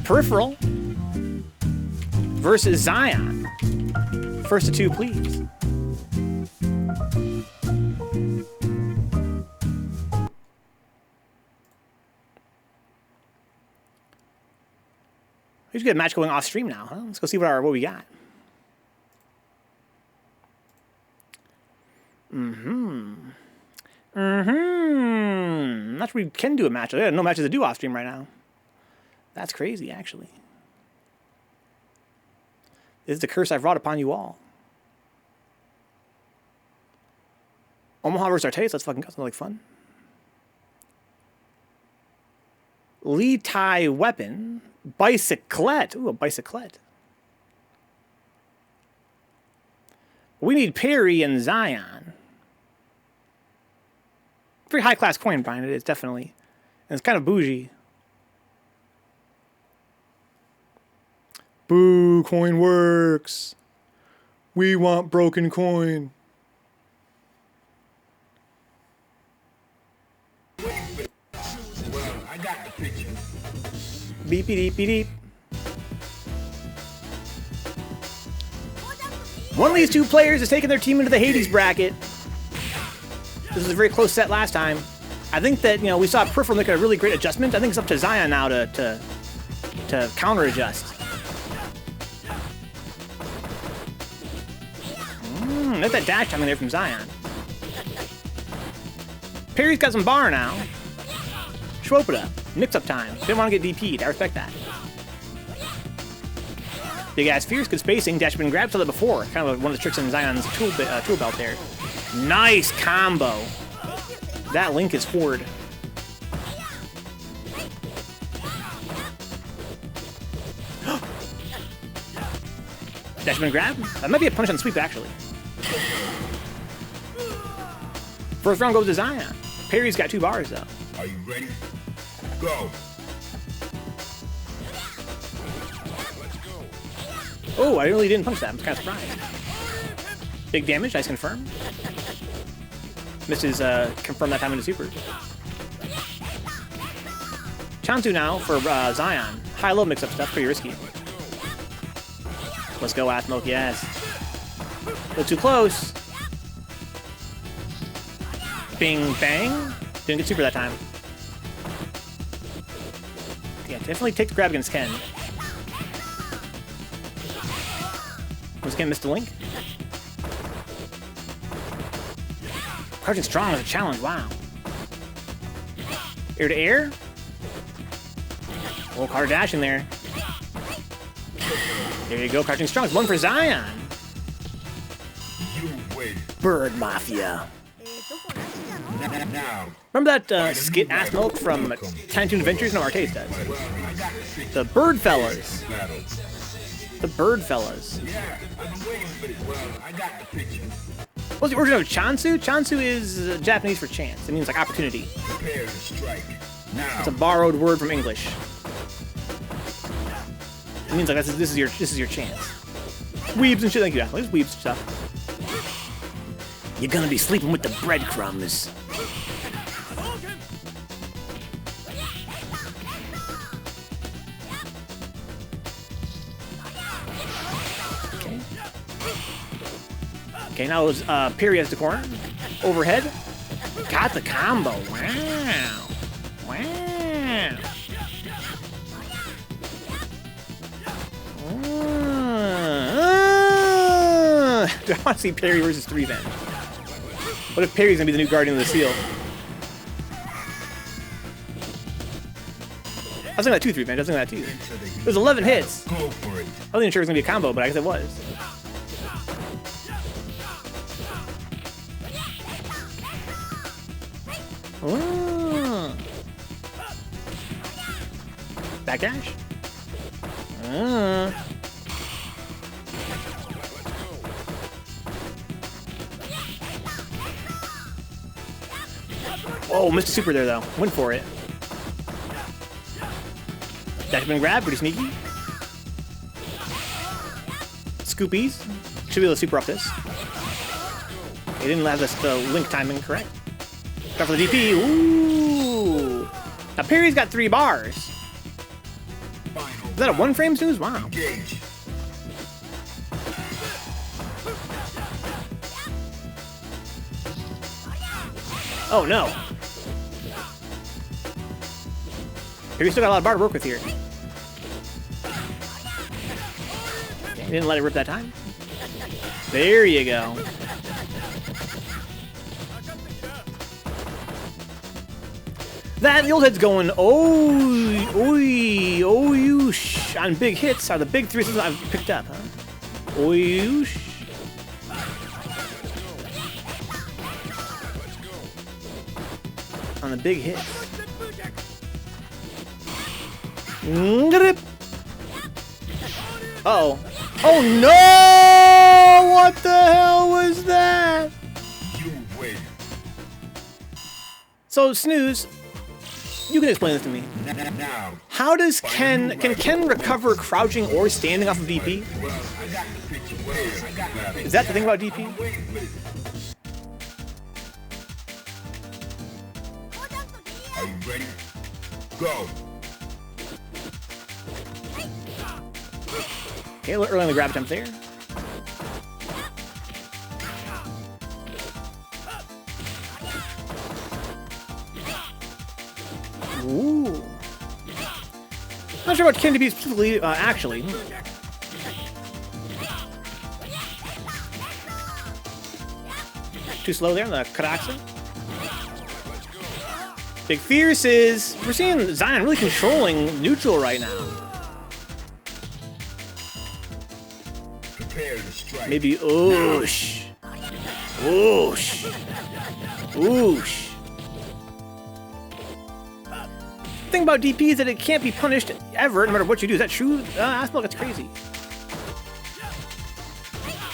Speaker 1: peripheral versus Zion. First of two, please. We should get a match going off stream now, huh? Let's go see what we got. Not sure we can do a match. There are no matches to do off stream right now. That's crazy, actually. This is the curse I've wrought upon you all. Omaha versus Artayes. Let's fucking go. Sounds like fun. Lee tie weapon. Bicyclette. Ooh, a bicyclette. We need Perry and Zion. Very high-class coin, Brian. It is, definitely. And it's kind of bougie. Boo, coin works. We want broken coin.
Speaker 2: Well, I got the picture.
Speaker 1: Beep, beep, beep, beep. One of these two players is taking their team into the Hades bracket. This was a very close set last time. I think that, we saw Peripheral make a really great adjustment. I think it's up to Zion now to counter adjust. That's that dash timing there from Zion. Perry's got some bar now. Schwopada. Mix-up time. Didn't want to get DP'd. I respect that. Big ass fierce, good spacing. Dash and grab, saw that before. Kind of one of the tricks in Zion's tool belt there. Nice combo. That link is horde. Dash and grab? That might be a punish on sweep, actually. First round goes to Zion. Perry's got 2 bars, though.
Speaker 2: Are you ready? Go.
Speaker 1: Oh, I really didn't punch that. I'm kind of surprised. Big damage, nice confirm. Misses confirm that time into super. Chansu now for Zion. High-low mix-up stuff, pretty risky. Let's go, assmilf, yes. A little too close. Bing, bang. Didn't get super that time. Yeah, definitely take the grab against Ken. Was Ken missed a link? Crouching strong is a challenge, wow. Air to air. Little car dash in there. There you go, crouching strong. It's one for Zion. Bird Mafia. Remember that skit assmilf from Tiny Toon Adventures? No, Artayes does. The Bird Fellas. The Bird Fellas. What's the origin of Chansu? Chansu is Japanese for chance. It means like opportunity. It's a borrowed word from English. It means like this is your chance. Weebs and shit. Thank you, athletes. Weebs stuff. You're gonna be sleeping with the breadcrumbs. Okay. Okay, now it was Perry has the corner. Overhead. Got the combo. Wow. Wow. I want to see Perry versus Threevenge. What if Perry's gonna be the new Guardian of the Seal? I was thinking that too, Threevenge. I was thinking that too. It was 11 hits. I wasn't even sure it was gonna be a combo, but I guess it was. Oh. Backdash. Oh, missed a super there though. Went for it. Dash been grabbed, pretty sneaky. Scoopies. Should be able to super off this. They didn't have this link timing correct. Got for the DP. Ooh. Now Perry's got 3 bars. Is that a 1-frame snooze? Wow. Oh no. Perry still got a lot of bar to work with here. Okay, didn't let it rip that time. There you go. That, the old head's going, oosh, on big hits are the big 3 systems I've picked up, huh? Oosh. On the big hits. Uh-oh. Oh no! What the hell was that? So, Snooze, you can explain this to me. How does can Ken recover crouching or standing off of DP? Is that the thing about DP?
Speaker 2: Are you ready? Go.
Speaker 1: Okay, a little early on the grab attempt there. Ooh. Not sure about Ken to be specifically, actually. Too slow there on the Karaxa. Big Fierces. We're seeing Zion really controlling neutral right now.
Speaker 2: Prepare to strike.
Speaker 1: Maybe oosh. Oosh. Oosh. The thing about DP is that it can't be punished ever, no matter what you do. Is that true? Asmilf, that's crazy.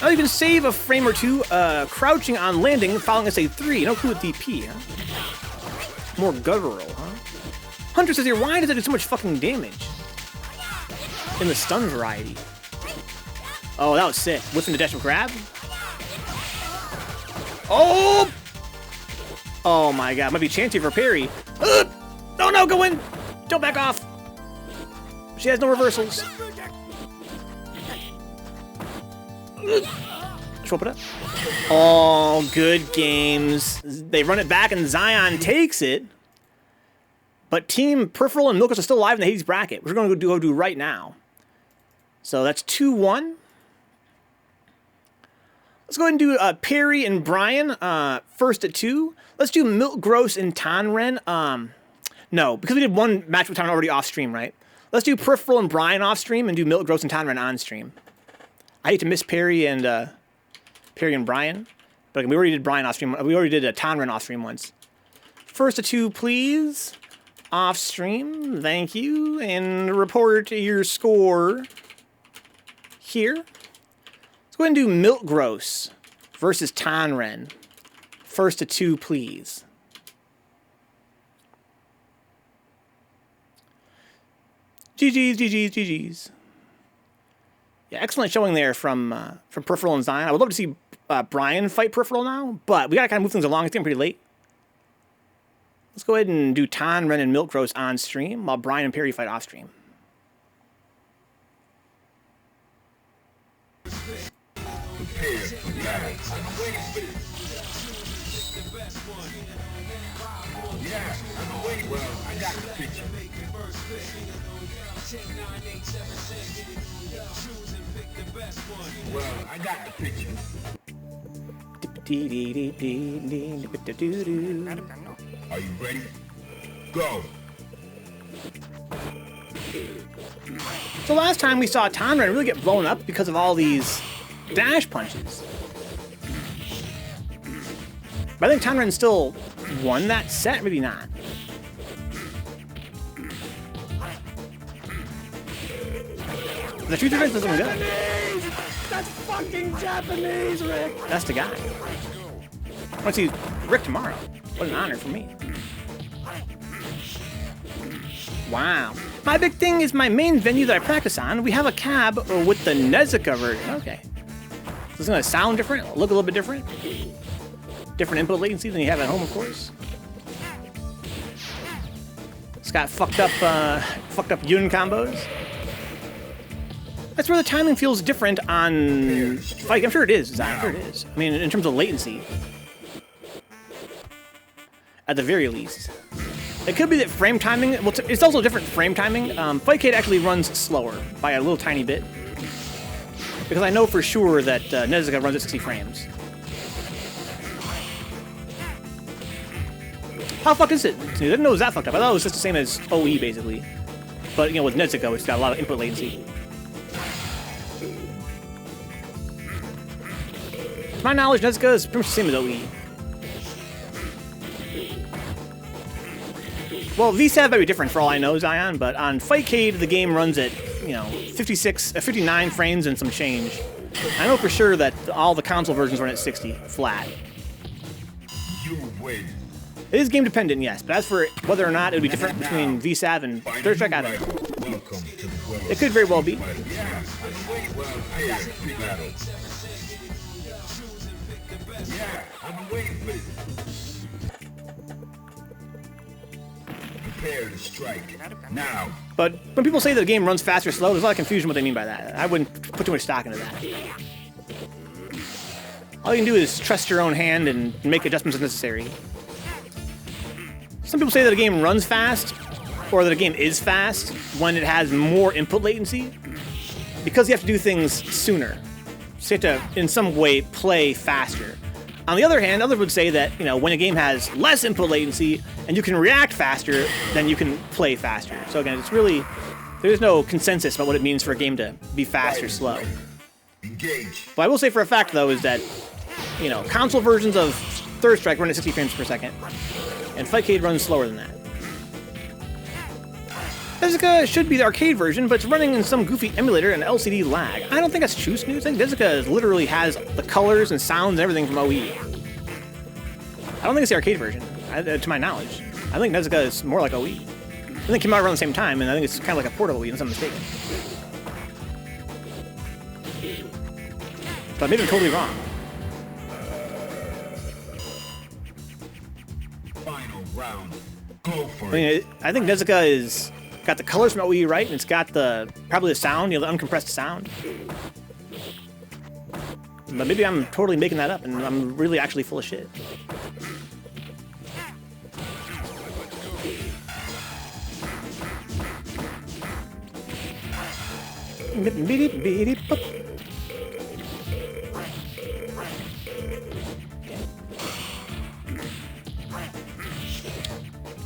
Speaker 1: I'll even save a frame or two crouching on landing following a save 3. No clue with DP, huh? More guttural, huh? Hunter says here, why does it do so much fucking damage? In the stun variety. Oh, that was sick. Whiffing the dash and grab. Oh! Oh my god, might be chancy for parry. Oh no, go in! Don't back off! She has no reversals. Swap it up. Oh, good games. They run it back and Zion takes it. But Team Peripheral and Milt Gross are still alive in the Hades bracket, which we're going to go do right now. So that's 2-1. Let's go ahead and do Perry and Brian first at 2. Let's do Milt Gross and Tonren. No, because we did one match with Tonren already off stream, right? Let's do Peripheral and Brian off stream and do Milt Gross and Tonren on stream. I hate to miss Perry and Brian, but we already did Brian off stream. We already did a Tonren off stream once. First at 2, please. Off stream, thank you, and report your score here. Let's go ahead and do Milt Gross versus Tonren. First to 2, please. GG's, GG's, GG's. Yeah, excellent showing there from Peripheral and Zion. I would love to see Brian fight Peripheral now, but we gotta kind of move things along. It's getting pretty late. Let's go ahead and do Tonren and Milt Gross on stream while Brian and Perry fight off stream.
Speaker 2: Prepare for battle. Yeah, I'm waiting. Well, I got the picture. Well, I got the picture. Are you ready? Go.
Speaker 1: So last time we saw Tonren really get blown up because of all these dash punches. But I think Tonren still won that set, maybe not. The truth defense doesn't good. That's fucking Japanese, Rick. That's the guy. I want to see Rick tomorrow. What an honor for me. Wow. My big thing is my main venue that I practice on. We have a cab with the Nezuka version. Okay. So it's going to sound different, look a little bit different. Different input latency than you have at home, of course. It's got fucked up Yun combos. That's where the timing feels different on Fight. I'm sure it is. I'm sure it is. I mean, in terms of latency. At the very least. It could be that frame timing, well, it's also different frame timing. Fightcade actually runs slower by a little tiny bit. Because I know for sure that Nezuka runs at 60 frames. How fucked is it? I didn't know it was that fucked up. I thought it was just the same as OE, basically. But, you know, with Nezuka, it's got a lot of input latency. To my knowledge, Nezuka is pretty much the same as OE. Well, VSAV might be different for all I know, Zion, but on Fightcade, the game runs at, you know, 59 frames and some change. I know for sure that all the console versions run at 60, flat.
Speaker 2: You win.
Speaker 1: It is game dependent, yes, but as for whether or not it would be different between VSAV and Third Strike, I don't know. It could very well be.
Speaker 2: Yeah, I'm waiting for it. Prepare to strike now.
Speaker 1: But when people say that the game runs fast or slow, there's a lot of confusion what they mean by that. I wouldn't put too much stock into that. All you can do is trust your own hand and make adjustments as necessary. Some people say that a game runs fast, or that a game is fast, when it has more input latency, because you have to do things sooner. So you have to, in some way, play faster. On the other hand, others would say that, you know, when a game has less input latency and you can react faster, then you can play faster. So again, it's really, there's no consensus about what it means for a game to be fast or slow.
Speaker 2: Engage.
Speaker 1: What I will say for a fact, though, is that, you know, console versions of Third Strike run at 60 frames per second, and Fightcade runs slower than that. Nezuka should be the arcade version, but it's running in some goofy emulator and LCD lag. I don't think that's true, Snoot. I think Nezuka literally has the colors and sounds and everything from OE. I don't think it's the arcade version, to my knowledge. I think Nezuka is more like OE. I think it came out around the same time, and I think it's kind of like a port of OE, unless I'm mistaken. But maybe I'm totally wrong.
Speaker 2: Final round. Go for
Speaker 1: I mean, I think Nezuka is got the colors from OE right, and it's got the probably the sound, you know, the uncompressed sound. But maybe I'm totally making that up, and I'm really actually full of shit.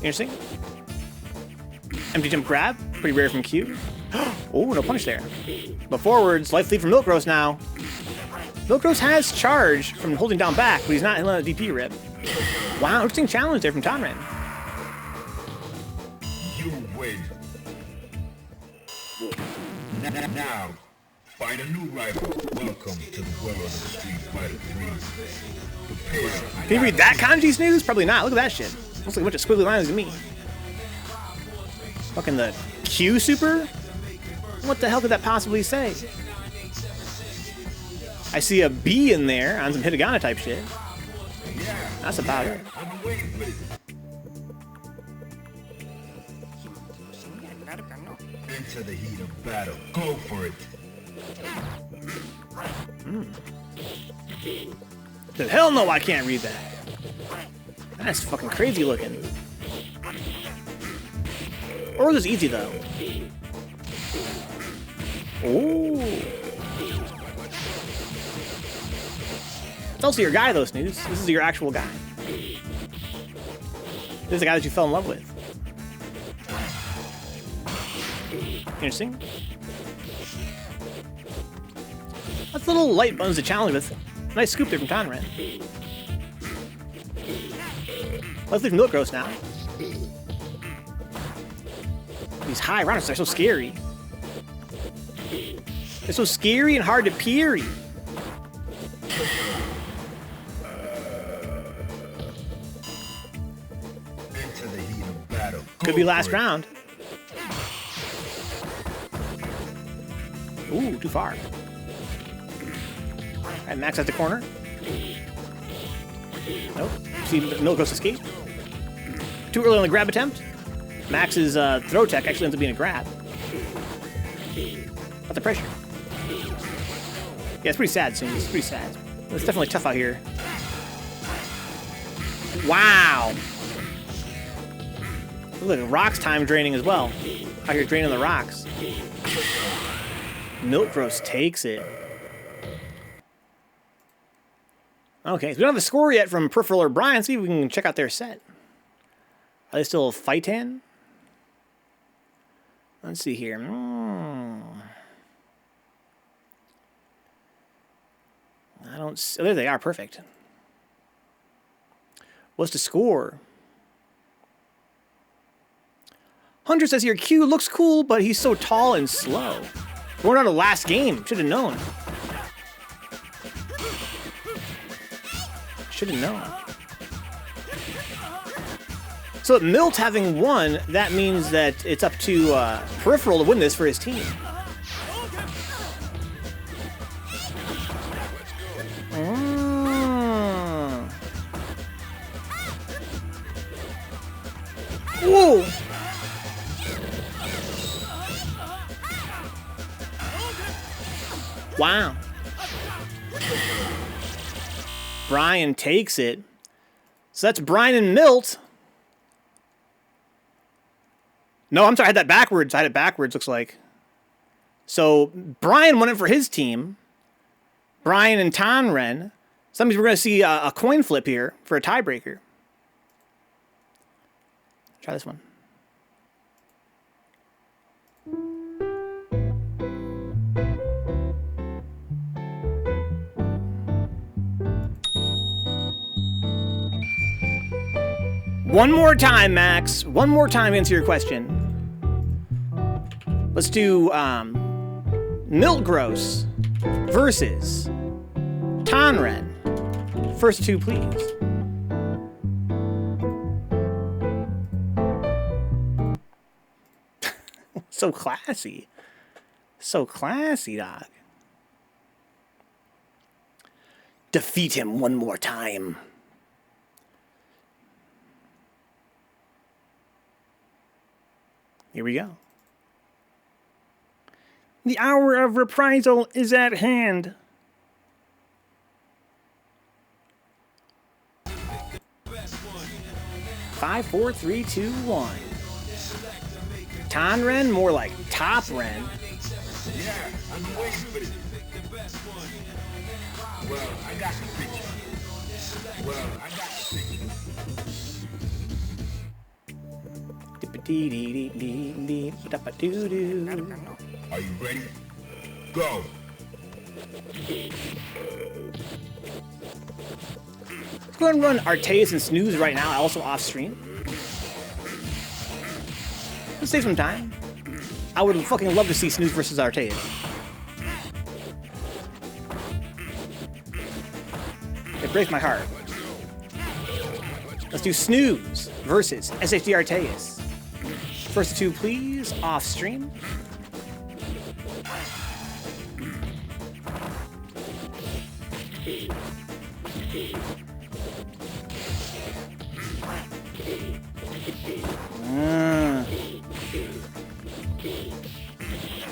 Speaker 1: Interesting. Empty jump grab, pretty rare from Q. Oh, no punish there. But forwards, life lead from Milt Gross now. Milt Gross has charge from holding down back, but he's not letting a DP rip. Wow, interesting challenge there from Tonren.
Speaker 2: You win. Now, find a new rival. Welcome to the world of the Street Fighter 3. Prepare.
Speaker 1: Can you read that kanji, Snooze? Probably not. Look at that shit. Looks like a bunch of squiggly lines to me. Fucking the Q super? What the hell could that possibly say? I see a B in there on some Hitagana type shit. That's about it.
Speaker 2: Into the heat of battle. Go for it.
Speaker 1: The hell no, I can't read that. That's fucking crazy looking. Or is easy though? Ooh. It's also your guy though, Snooze. This is your actual guy. This is the guy that you fell in love with. Interesting. That's a little light buns to challenge with. Nice scoop there from Tonren. Let's leave Milt Gross now. These high runners are so scary. They're so scary and hard to parry.
Speaker 2: Into the heat of battle.
Speaker 1: Could be last round. Ooh, too far. Alright, Max at the corner. Nope. See Milt Gross escape. Too early on the grab attempt. Max's throw tech actually ends up being a grab. Not the pressure. Yeah, it's pretty sad, Soon. It's pretty sad. It's definitely tough out here. Wow! Look, rocks time draining as well. Out here draining the rocks. Milt Gross takes it. Okay, so we don't have a score yet from Peripheral or Brian. See if we can check out their set. Are they still Fightan? Let's see here. I don't see. Oh, there they are. Perfect. What's the score? Hunter says here, Q looks cool, but he's so tall and slow. Going on the last game. Should have known. Should have known. So Milt having won, that means that it's up to Peripheral to win this for his team. Whoa! Wow. Brian takes it. So that's Brian and Milt. No, I'm sorry, I had that backwards. I had it backwards, looks like. So Brian won it for his team. Brian and Tonren. So that means we're going to see a coin flip here for a tiebreaker. Try this one. One more time, Max. One more time to answer your question. Let's do Milt Gross versus Tonren. First two, please. So classy. So classy, dog. Defeat him one more time. Here we go. The hour of reprisal is at hand. Five, four, three, two, one. Tonren, more like Top Ren.
Speaker 2: Yeah, I'm waiting for this. Well, I got the picture. Are you ready? Go.
Speaker 1: Let's go ahead and run Artayes and Snooze right now, also off stream. Let's save some time. I would fucking love to see Snooze versus Artayes. It breaks my heart. Let's do Snooze versus SHD Artayes. First two, please, off stream.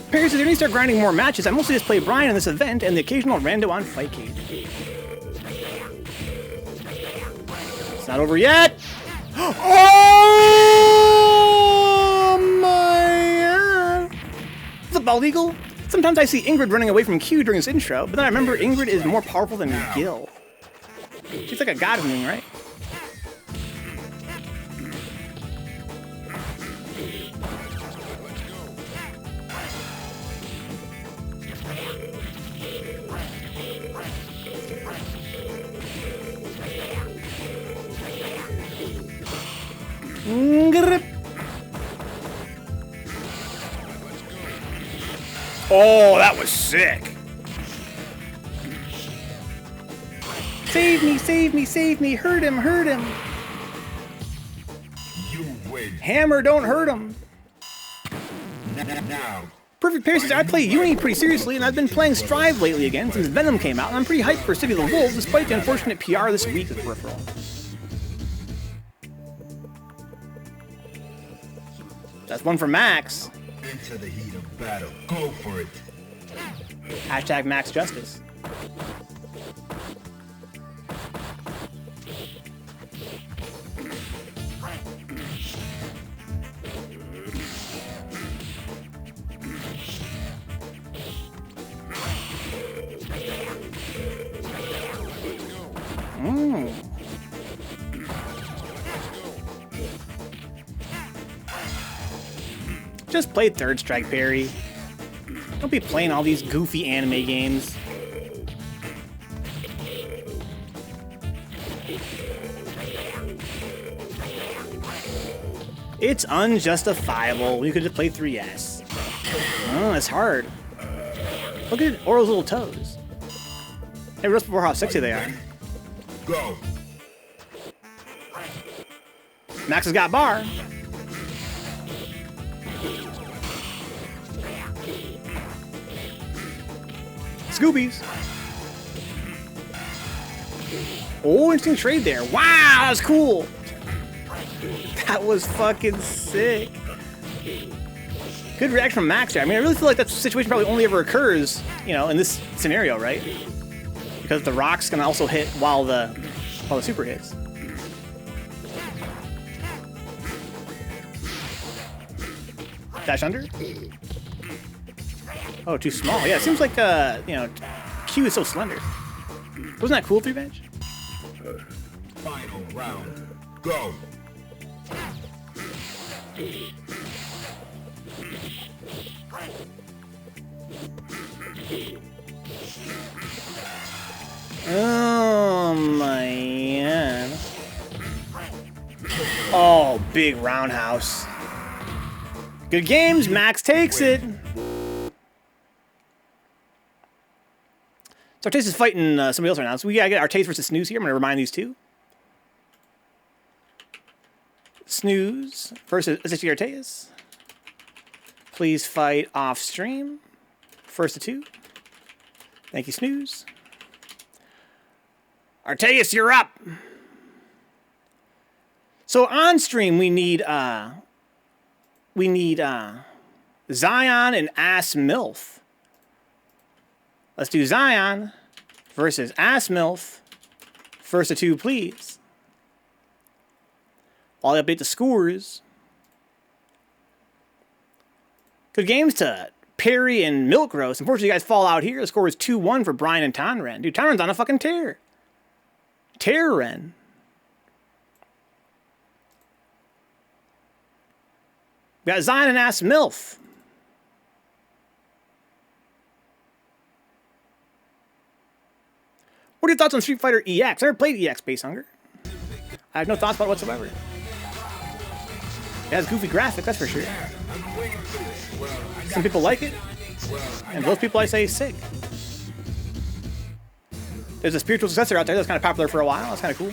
Speaker 1: Perry says, they need to start grinding more matches. I mostly just play Brian in this event and the occasional rando on Fightcade. It's not over yet! Oh my god! What's up, Bald Eagle? Sometimes I see Ingrid running away from Q during this intro, but then I remember Ingrid is more powerful than Gil. She's like a god of me, right? Oh, that was sick. Save me, save me, save me. Hurt him, hurt him.
Speaker 2: You win.
Speaker 1: Hammer, don't hurt him.
Speaker 2: Now.
Speaker 1: Perfect Perry says, I play Uni pretty seriously, and I've been playing Strive lately again since Venom came out, and I'm pretty hyped for City of the Wolves, despite the unfortunate PR this week with Peripheral. That's one for Max.
Speaker 2: Into the heat of battle. Go for it.
Speaker 1: Hashtag Max Justice. Just play Third Strike, Perry. Don't be playing all these goofy anime games. It's unjustifiable. You could just play 3S. Oh, it's hard. Look at Oro's little toes. Hey, just before how sexy they are.
Speaker 2: Go.
Speaker 1: Max has got bar. Scoobies. Oh, interesting trade there. Wow, that was cool. That was fucking sick. Good reaction from Max there. I mean, I really feel like that situation probably only ever occurs, you know, in this scenario, right? Because the rocks can also hit while the super hits. Dash under? Oh, too small. Yeah, it seems like, you know, Q is so slender. Wasn't that cool, Threevenge?
Speaker 2: Final round. Go.
Speaker 1: Oh, man. Oh, big roundhouse. Good games. Max takes it. So Artayes is fighting somebody else right now. So we gotta get Artayes versus Snooze here. I'm gonna remind these two. Snooze versus SHD Artayes. Please fight off stream. First to two. Thank you, Snooze. Artayes, you're up. So on stream we need Zion and assmilf. Let's do Zion versus assmilf. First to two, please. While I update the scores. Good games to Harry and Milt Gross. Unfortunately, you guys fall out here. The score is 2-1 for Brian and Tonren. Dude, Tonren's on a fucking tear. Tonren. We got Zion and assmilf. What are your thoughts on Street Fighter EX? I never played EX, Base Hunger. I have no thoughts about it whatsoever. It has goofy graphics, that's for sure. Some people like it, and those people I say is sick. There's a spiritual successor out there that's kind of popular for a while. That's kind of cool.